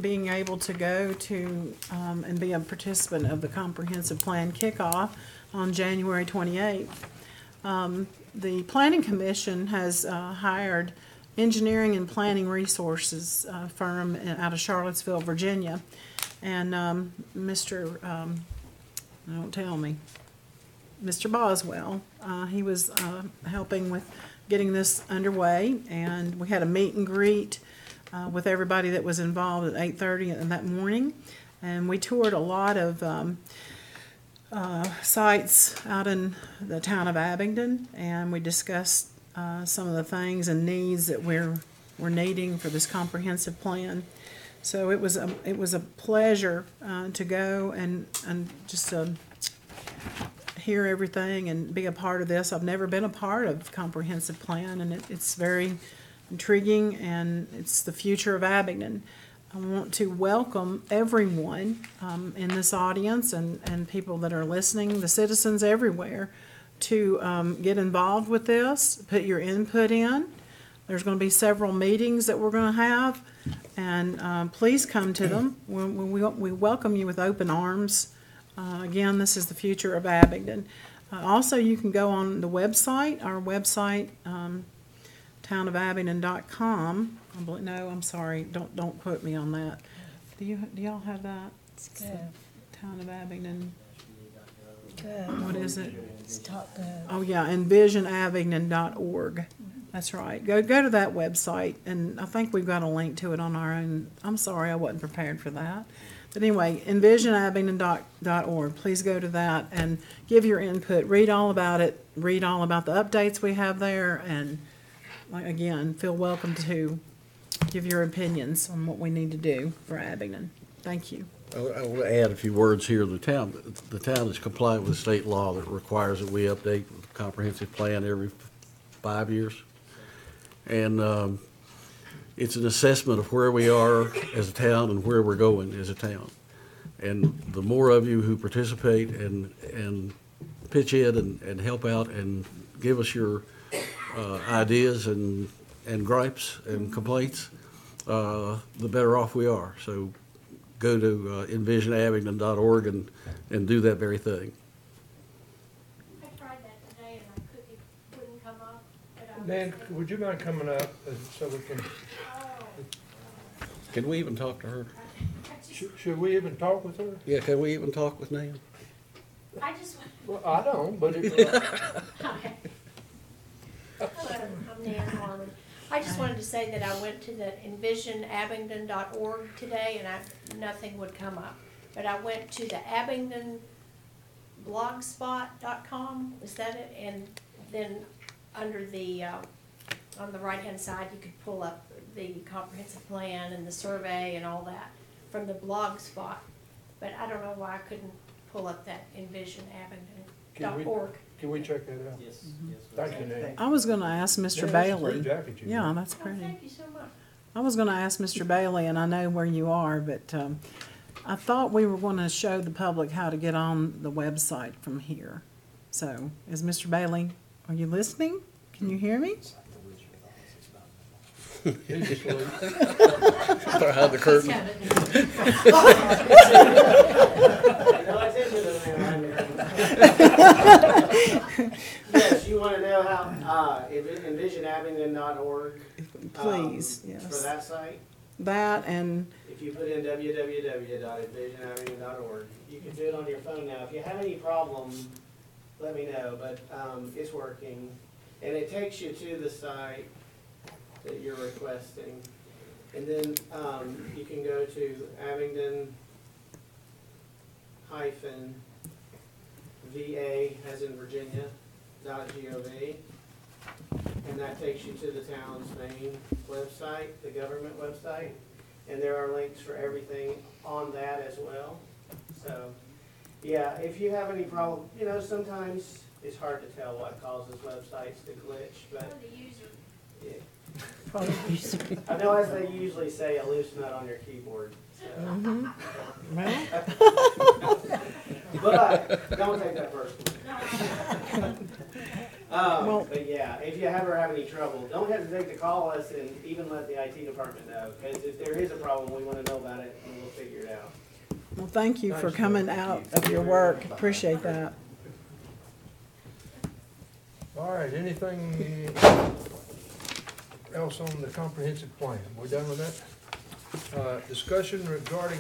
being able to go to and be a participant of the comprehensive plan kickoff on January 28th. The Planning Commission has hired engineering and planning resources firm out of Charlottesville, Virginia. And Mr. Boswell, he was helping with getting this underway, and we had a meet and greet with everybody that was involved at 8:30 that morning. And we toured a lot of sites out in the town of Abingdon, and we discussed some of the things and needs that we're needing for this comprehensive plan. So it was a pleasure to go and just hear everything and be a part of this. I've never been a part of comprehensive plan, and it's very intriguing, and it's the future of Abingdon. I want to welcome everyone in this audience and people that are listening, the citizens everywhere, to get involved with this, put your input in. There's going to be several meetings that we're going to have, and please come to them. We welcome you with open arms. Again, this is the future of Abingdon. Also, you can go on the website, our website, townofabingdon.com. No, I'm sorry, don't quote me on that. Do y'all have that? It's good. Town of Abingdon, Good. what is it? It's top good. Oh, yeah, envisionabingdon.org. That's right. Go to that website, and I think we've got a link to it on our own. I'm sorry, I wasn't prepared for that. But anyway, envisionabingdon.org. Please go to that and give your input. Read all about it. Read all about the updates we have there, and again, feel welcome to give your opinions on what we need to do for Abingdon. Thank you. I want to add a few words here. The town is compliant with state law that requires that we update the comprehensive plan every 5 years. And it's an assessment of where we are as a town and where we're going as a town. And the more of you who participate and pitch in and help out and give us your ideas and gripes and complaints, the better off we are. So go to envisionabingdon.org and do that very thing. I tried that today and it wouldn't come up. Dan, would you mind coming up so we can, Can we even talk to her? should we even talk with her? Yeah, can we even talk with Nan? I just, Well, I don't, but it, hi. Hello, I'm Nan Harmon. I just wanted to say that I went to the envisionabingdon.org today and nothing would come up. But I went to the abingdonblogspot.com, is that it? And then under the, on the right-hand side, you could pull up the comprehensive plan and the survey and all that from the blog spot. But I don't know why I couldn't pull up that envisionabingdon.org. can we check that out? Yes, Thank you, Nan. I was going to ask Mr. Yeah, that's a Bailey. great jacket you Yeah, got. that's Oh, pretty. thank you so much. I was going to ask Mr. Bailey, and I know where you are, but I thought we were going to show the public how to get on the website from here. So, is Mr. Bailey, are you listening? Can you hear me? He's asleep. Behind the curtain. Yes, you want to know how, envisionabingdon.org. Please, For yes. that site, That and, if you put in www.envisionabingdon.org, you can do it on your phone now. If you have any problem, let me know, but, it's working. And it takes you to the site that you're requesting. And then, you can go to Abingdon-VA, as in Virginia, .gov. And that takes you to the town's main website, the government website. And there are links for everything on that as well. So, yeah, if you have any problem, sometimes it's hard to tell what causes websites to glitch, but yeah. I know, as they usually say, a loose nut on your keyboard. So. But don't take that personally. But yeah, if you ever have any trouble, don't hesitate to call us and even let the IT department know. Because if there is a problem, we want to know about it and we'll figure it out. well, thank you for coming out of your work. Appreciate that. All right, anything else on the comprehensive plan? We done with that? Discussion regarding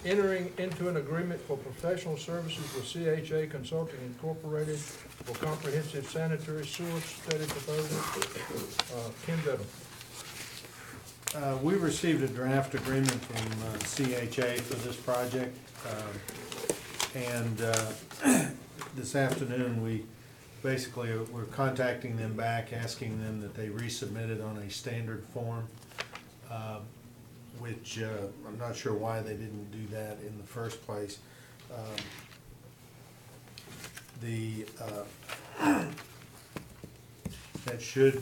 entering into an agreement for professional services with CHA Consulting Incorporated for comprehensive sanitary sewer study proposal. Ken Dedham. We received a draft agreement from CHA for this project. And this afternoon, we're contacting them back, asking them that they resubmit it on a standard form, which I'm not sure why they didn't do that in the first place. that should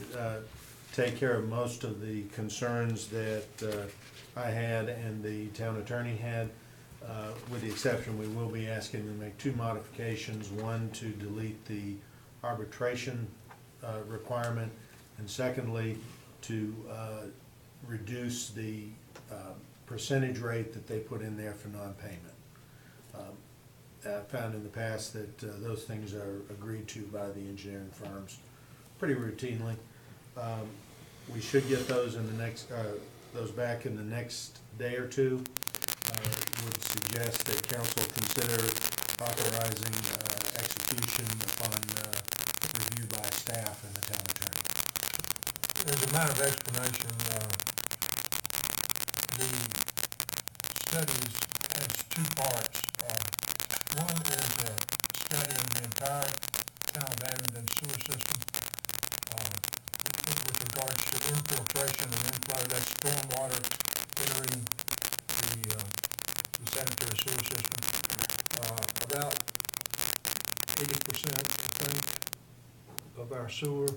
take care of most of the concerns that I had and the town attorney had. With the exception, we will be asking to make two modifications. One, to delete the arbitration requirement, and secondly, to reduce the percentage rate that they put in there for non-payment. I found in the past that those things are agreed to by the engineering firms pretty routinely. We should get those in the next, those back in the next day or two. Would suggest that council consider authorizing execution upon review by staff and the town attorney. As a matter of explanation, the study has two parts. One is a study of the entire town of Abingdon sewer system with regards to infiltration and inflow, that's stormwater entering the sanitary sewer system. About 80%, I think, of our sewer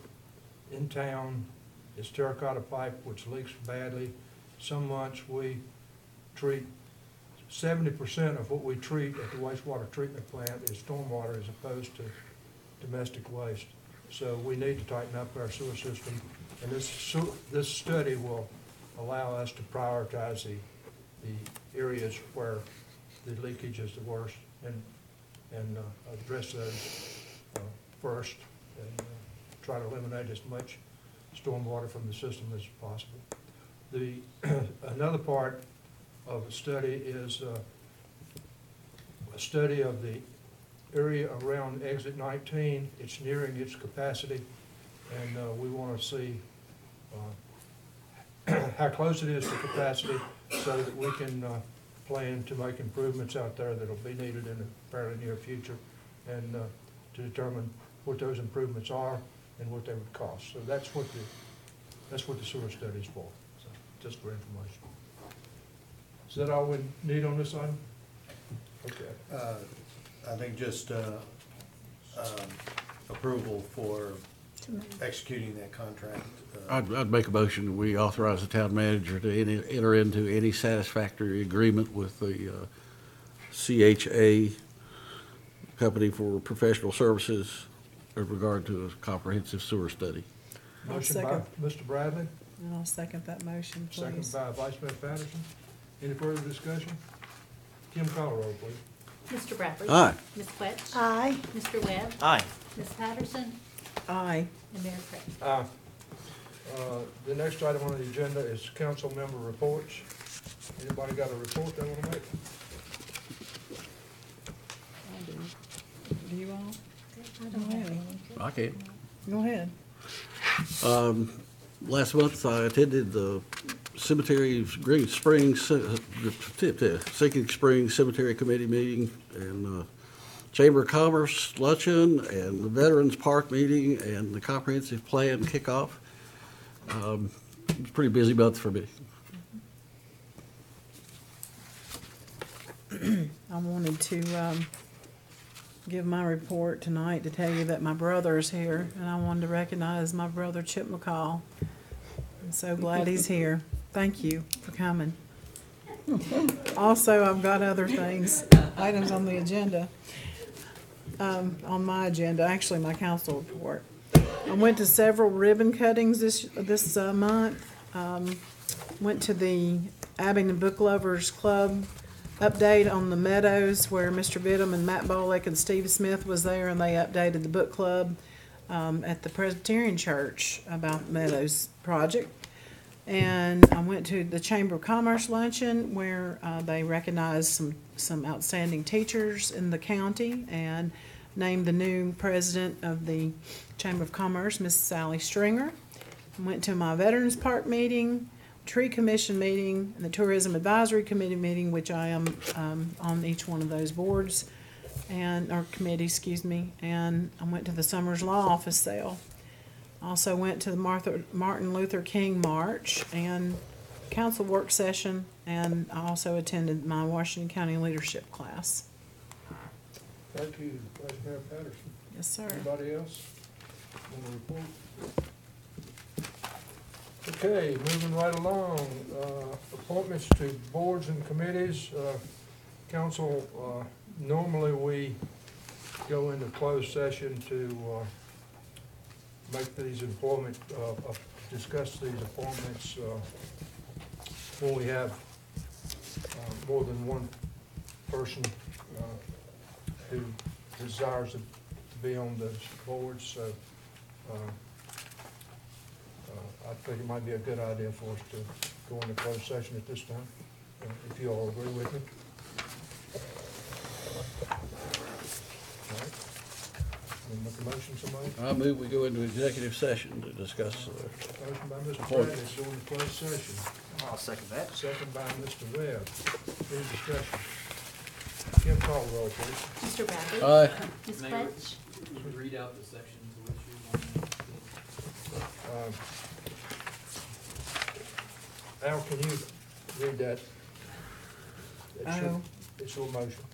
in town is terracotta pipe, which leaks badly. Some months we treat 70% of what we treat at the wastewater treatment plant is stormwater as opposed to domestic waste. So we need to tighten up our sewer system, and this study will allow us to prioritize the areas where the leakage is the worst and address those first and try to eliminate as much stormwater from the system as possible. Another part of the study is a study of the area around exit 19. It's nearing its capacity, and we want to see how close it is to capacity so that we can plan to make improvements out there that will be needed in the fairly near future, and to determine what those improvements are and what they would cost. So that's what the sewer study is for, so just for information. Is that all we need on this item? Okay. I think just approval for executing that contract. I'd make a motion that we authorize the town manager to enter into any satisfactory agreement with the CHA company for professional services in regard to a comprehensive sewer study. I'll Motion by second. Mr. Bradley, And I'll second that motion, second please. by Vice Mayor Patterson. Any further discussion? Kim, call the roll, please. Mr. Bradley. Aye. Ms. Quetch. Aye. Mr. Webb. Aye. Ms. Patterson. Aye. And Mayor Craig. Aye. The next item on the agenda is council member reports. Anybody got a report they want to make? I do. Do you all? I don't have any. I can. Go ahead. Last month, I attended the Cemetery's Green Springs, Sinking Springs Cemetery Committee meeting, and Chamber of Commerce luncheon, and the Veterans Park meeting, and the comprehensive plan kickoff. It was a pretty busy month for me. I wanted to give my report tonight to tell you that my brother is here, and I wanted to recognize my brother Chip McCall. I'm so glad he's here. Thank you for coming. Also, I've got other things, items on the agenda, on my agenda, actually my council report. I went to several ribbon cuttings this month. Went to the Abingdon Book Lovers Club update on the Meadows, where Mr. Bidham and Matt Bolek and Steve Smith was there, and they updated the book club at the Presbyterian Church about the Meadows project. And I went to the Chamber of Commerce luncheon, where they recognized some outstanding teachers in the county and named the new president of the Chamber of Commerce, Miss Sally Stringer. I went to my Veterans Park meeting, Tree Commission meeting, and the Tourism Advisory Committee meeting, which I am on each one of those boards, or committees, excuse me. And I went to the Summers Law Office sale. Also went to the Martin Luther King March and council work session, and I also attended my Washington County leadership class. Thank you, Vice Mayor Patterson. Yes, sir. Anybody else want to report? Okay, moving right along, appointments to boards and committees. Council, normally we go into closed session to make these discuss these appointments when we have more than one person who desires to be on those boards, so I think it might be a good idea for us to go into closed session at this time, if you all agree with me. All right. Want to make a motion, somebody? I move we go into executive session to discuss, Motion by Mr. Appointment. Bradley, to go into closed session. I'll second that. Second by Mr. Webb. Any discussion? Kim, call the roll, please. Mr. Bradley? aye. Ms. Mayor, Fletch? read out the section to which you want. Um, Al, can you read that? It's your motion.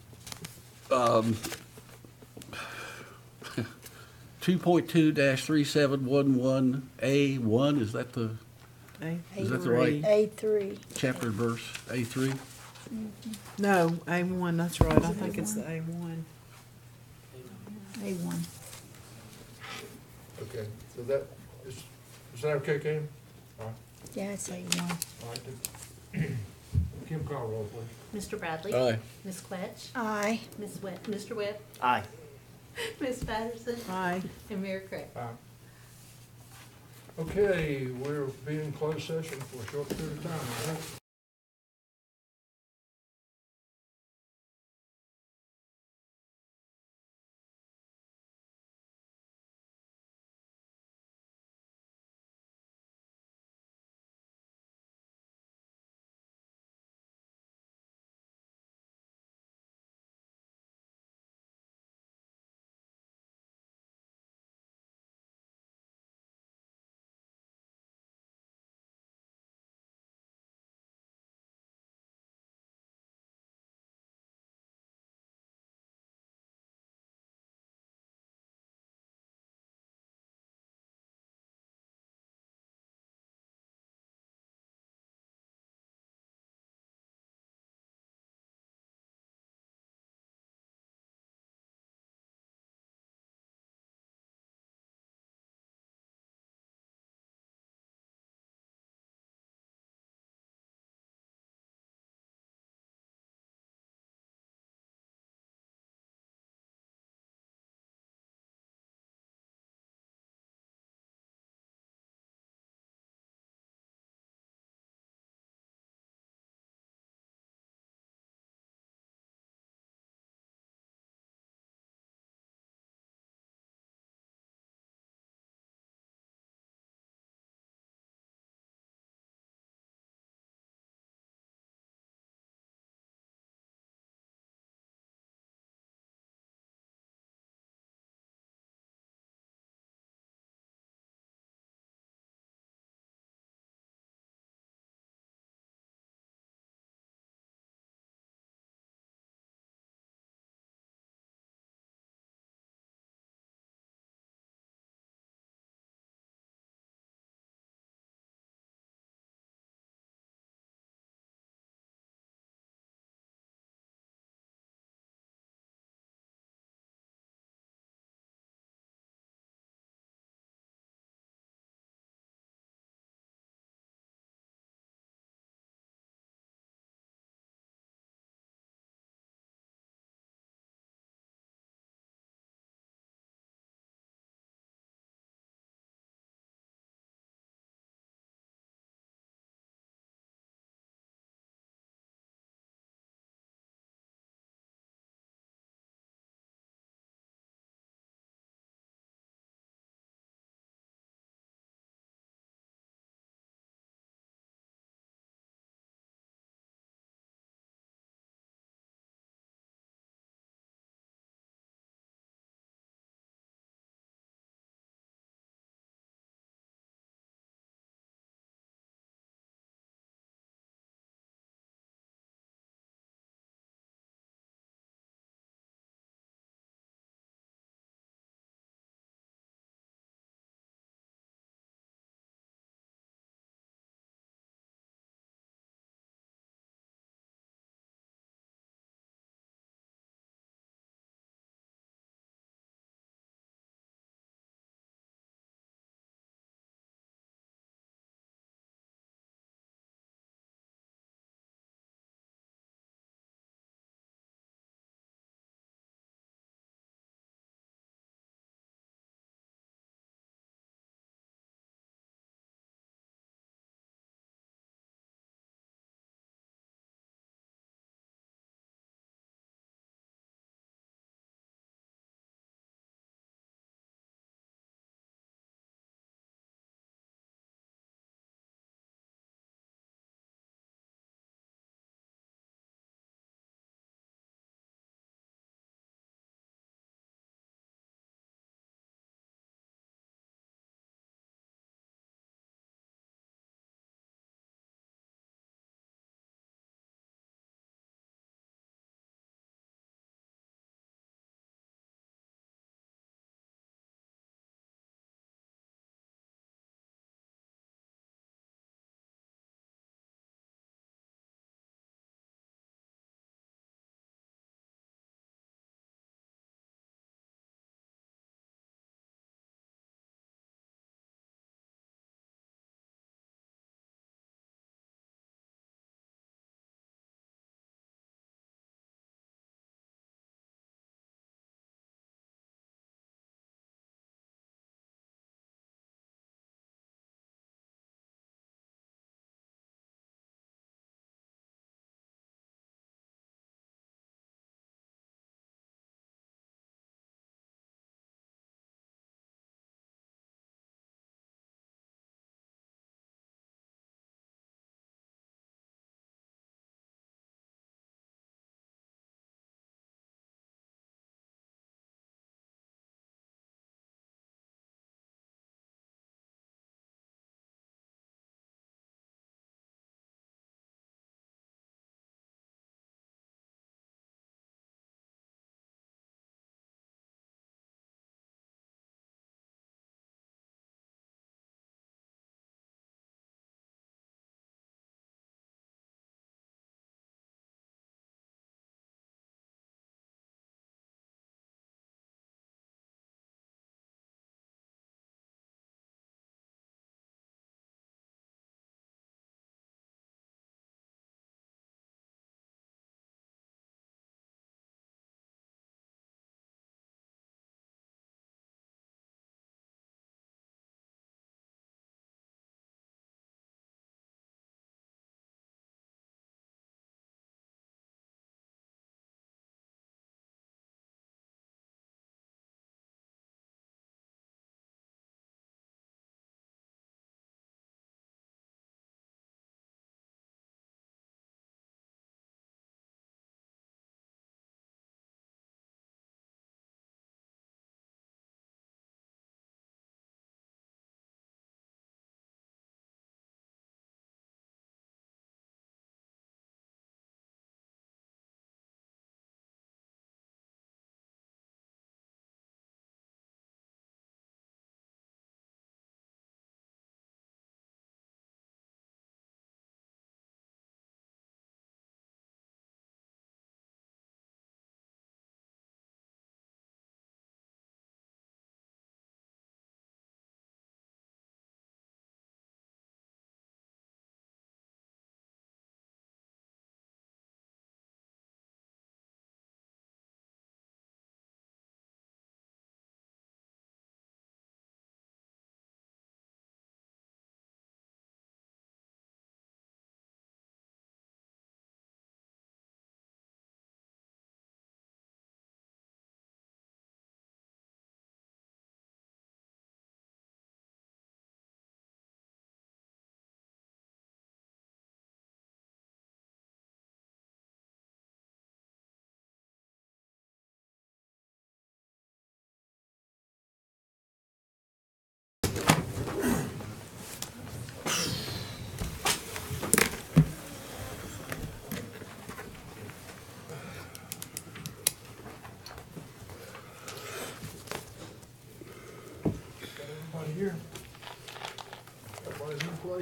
2.2-3711A1, is that the, is that the right A3. chapter and verse, A3? No, A1, that's right. I think it's the A1. A1. Okay, so that, is that okay, Kim? All right, Yeah, it's A1. all right. then. Kim, call the roll, please. Mr. Bradley? Aye. Ms. Fletch? Aye. Mr. Webb? Aye. Ms. Patterson? Aye. And Mayor Craig? Okay, we're being in closed session for a short period of time, I hope.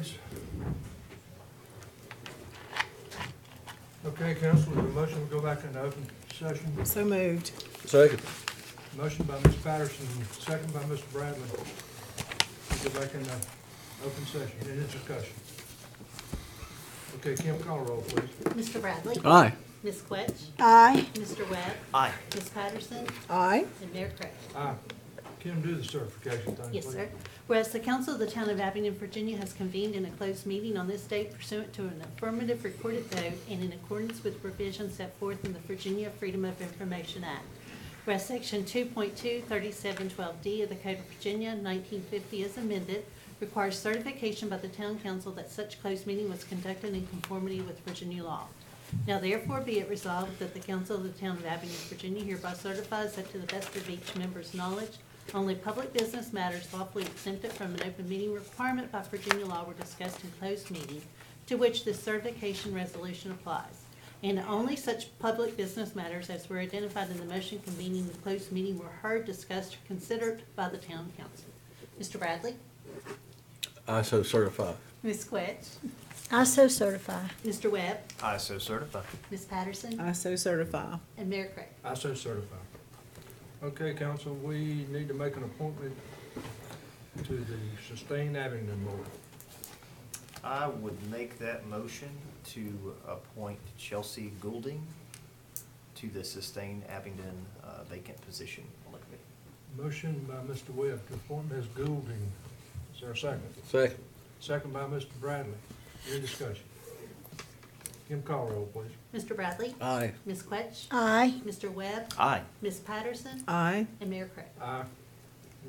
please. Okay, council, is there a motion to go back into open session? So moved. Second. Motion by Ms. Patterson, second by Mr. Bradley. To go back into open session, any discussion? Okay, Kim, call the roll, please. Mr. Bradley? Aye. Ms. Quetch? Aye. Mr. Webb? Aye. Ms. Patterson? Aye. And Mayor Craig? Aye. Kim, do the certification thing, please. Yes, sir. Whereas the Council of the Town of Abingdon, Virginia has convened in a closed meeting on this date pursuant to an affirmative recorded vote and in accordance with provisions set forth in the Virginia Freedom of Information Act. Whereas Section 2.2, 3712D of the Code of Virginia, 1950 as amended, requires certification by the Town Council that such closed meeting was conducted in conformity with Virginia law. Now therefore be it resolved that the Council of the Town of Abingdon, Virginia hereby certifies that to the best of each member's knowledge, only public business matters lawfully exempted from an open meeting requirement by Virginia law were discussed in closed meeting, to which this certification resolution applies. And only such public business matters as were identified in the motion convening the closed meeting were heard, discussed, or considered by the Town Council. Mr. Bradley? I so certify. Ms. Quetch? I so certify. Mr. Webb? I so certify. Ms. Patterson? I so certify. And Mayor Craig? I so certify. Okay, council, we need to make an appointment to the Sustain Abingdon Board. I would make that motion to appoint Chelsea Goulding to the Sustain Abingdon vacant position on the committee. Motion by Mr. Webb to appoint Ms. Goulding. Is there a second? Second. Second by Mr. Bradley. Any discussion? Kim, call roll, please. Mr. Bradley? Aye. Ms. Quetch? Aye. Mr. Webb? Aye. Ms. Patterson? Aye. And Mayor Craig? Aye.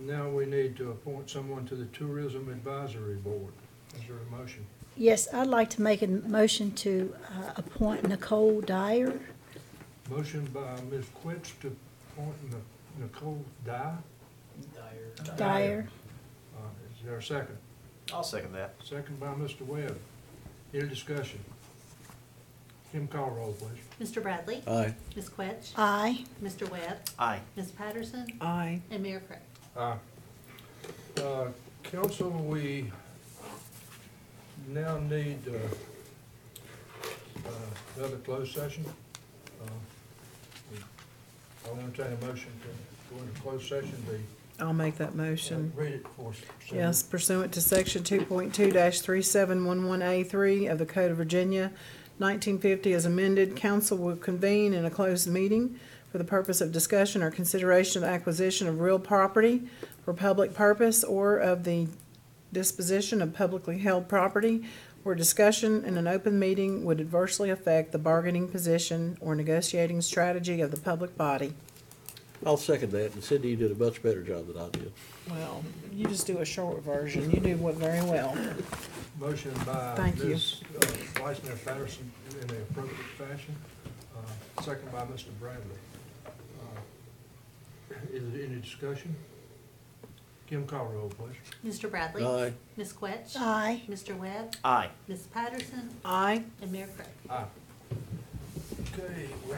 Now we need to appoint someone to the Tourism Advisory Board. Is there a motion? Yes, I'd like to make a motion to appoint Nicole Dyer. Motion by Ms. Quitz to appoint Nicole Dyer. Dyer. Is there a second? I'll second that. Second by Mr. Webb. Any discussion? Kim, call roll, please. Mr. Bradley? Aye. Ms. Quetch? Aye. Mr. Webb? Aye. Ms. Patterson? Aye. And Mayor Craig? Aye. Council, we now need another closed session. I'll entertain a motion to go into closed session. I'll make that motion. Read it for us. Cindy. Yes, pursuant to Section 2.2-3711A3 of the Code of Virginia, 1950 as amended, council will convene in a closed meeting for the purpose of discussion or consideration of acquisition of real property for public purpose or of the disposition of publicly held property, where discussion in an open meeting would adversely affect the bargaining position or negotiating strategy of the public body. I'll second that, and Cindy, you did a much better job than I did. Well, you just do a short version. You do it very well. Motion by Thank you. Ms. Vice Mayor Patterson in the appropriate fashion, second by Mr. Bradley. Is there any discussion? Kim, call roll, please. Mr. Bradley? Aye. Ms. Quetch? Aye. Mr. Webb? Aye. Ms. Patterson? Aye. And Mayor Craig? Aye. Okay, we're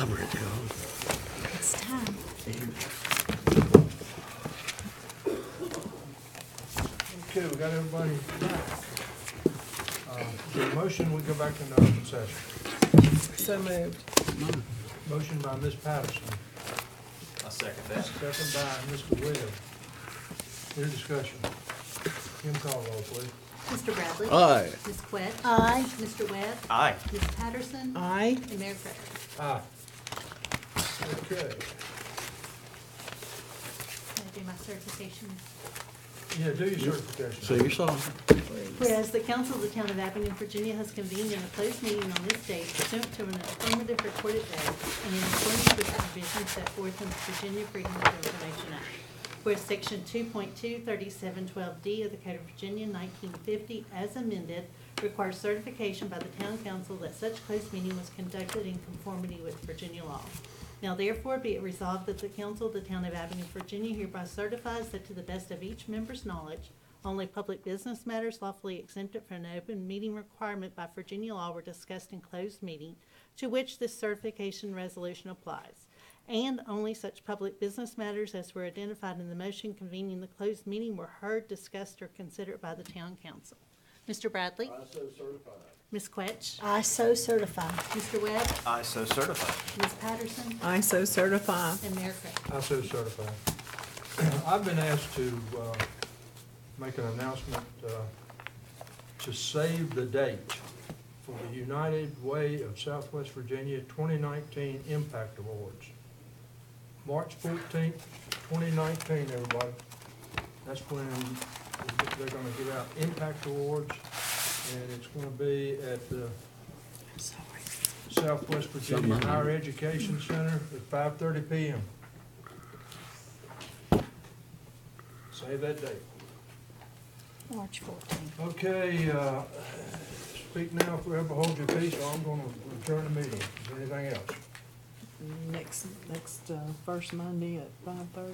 I'm ready to go. It's time. Okay, we got everybody back. The motion, we go back into open session. So moved. Motion by Ms. Patterson, I second that. second by Mr. Webb. Any discussion? Kim, call roll, please. Mr. Bradley? Aye. Ms. Quetch? Aye. Mr. Webb? Aye. Ms. Patterson? Aye. And Mayor Craig? Aye. Okay, Can I do my certification? yeah, do your certification. So you saw. Whereas the council of the town of Abingdon, Virginia has convened in a closed meeting on this date pursuant to an affirmative recorded vote and in accordance with the provisions set forth in the Virginia Freedom of Information Act. Whereas section 2.23712D of the Code of Virginia 1950 as amended requires certification by the town council that such closed meeting was conducted in conformity with Virginia law. Now therefore be it resolved that the council of the town of Abingdon, Virginia hereby certifies that to the best of each member's knowledge, only public business matters lawfully exempted from an open meeting requirement by Virginia law were discussed in closed meeting, to which this certification resolution applies. And only such public business matters as were identified in the motion convening the closed meeting were heard, discussed, or considered by the town council. Mr. Bradley? I so certify. Ms. Quetch? I so certify. Mr. Webb? I so certify. Ms. Patterson? I so certify. And Mayor Craig? I so certify. I've been asked to make an announcement to save the date for the United Way of Southwest Virginia 2019 Impact Awards. March 14th, 2019, everybody. That's when they're gonna give out Impact Awards, and it's gonna be at the Southwest Virginia Higher Education Center at 5:30 p.m. Save that date. March 14th. Okay, speak now, forever hold your peace, or I'm gonna return the meeting. Is there anything else? Next, first Monday at 6:30.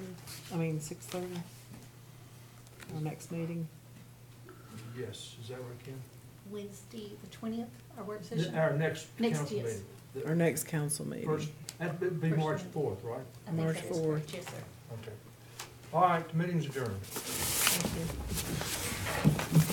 Our next meeting. Yes, is that right, Kim? Wednesday, the 20th, our work session? Our next Next, council yes. meeting. Our next council meeting. First, that'd be First March Monday. 4th, right? I think March that is 4th. correct. Yes, sir. Okay. All right, the meeting's adjourned. Thank you.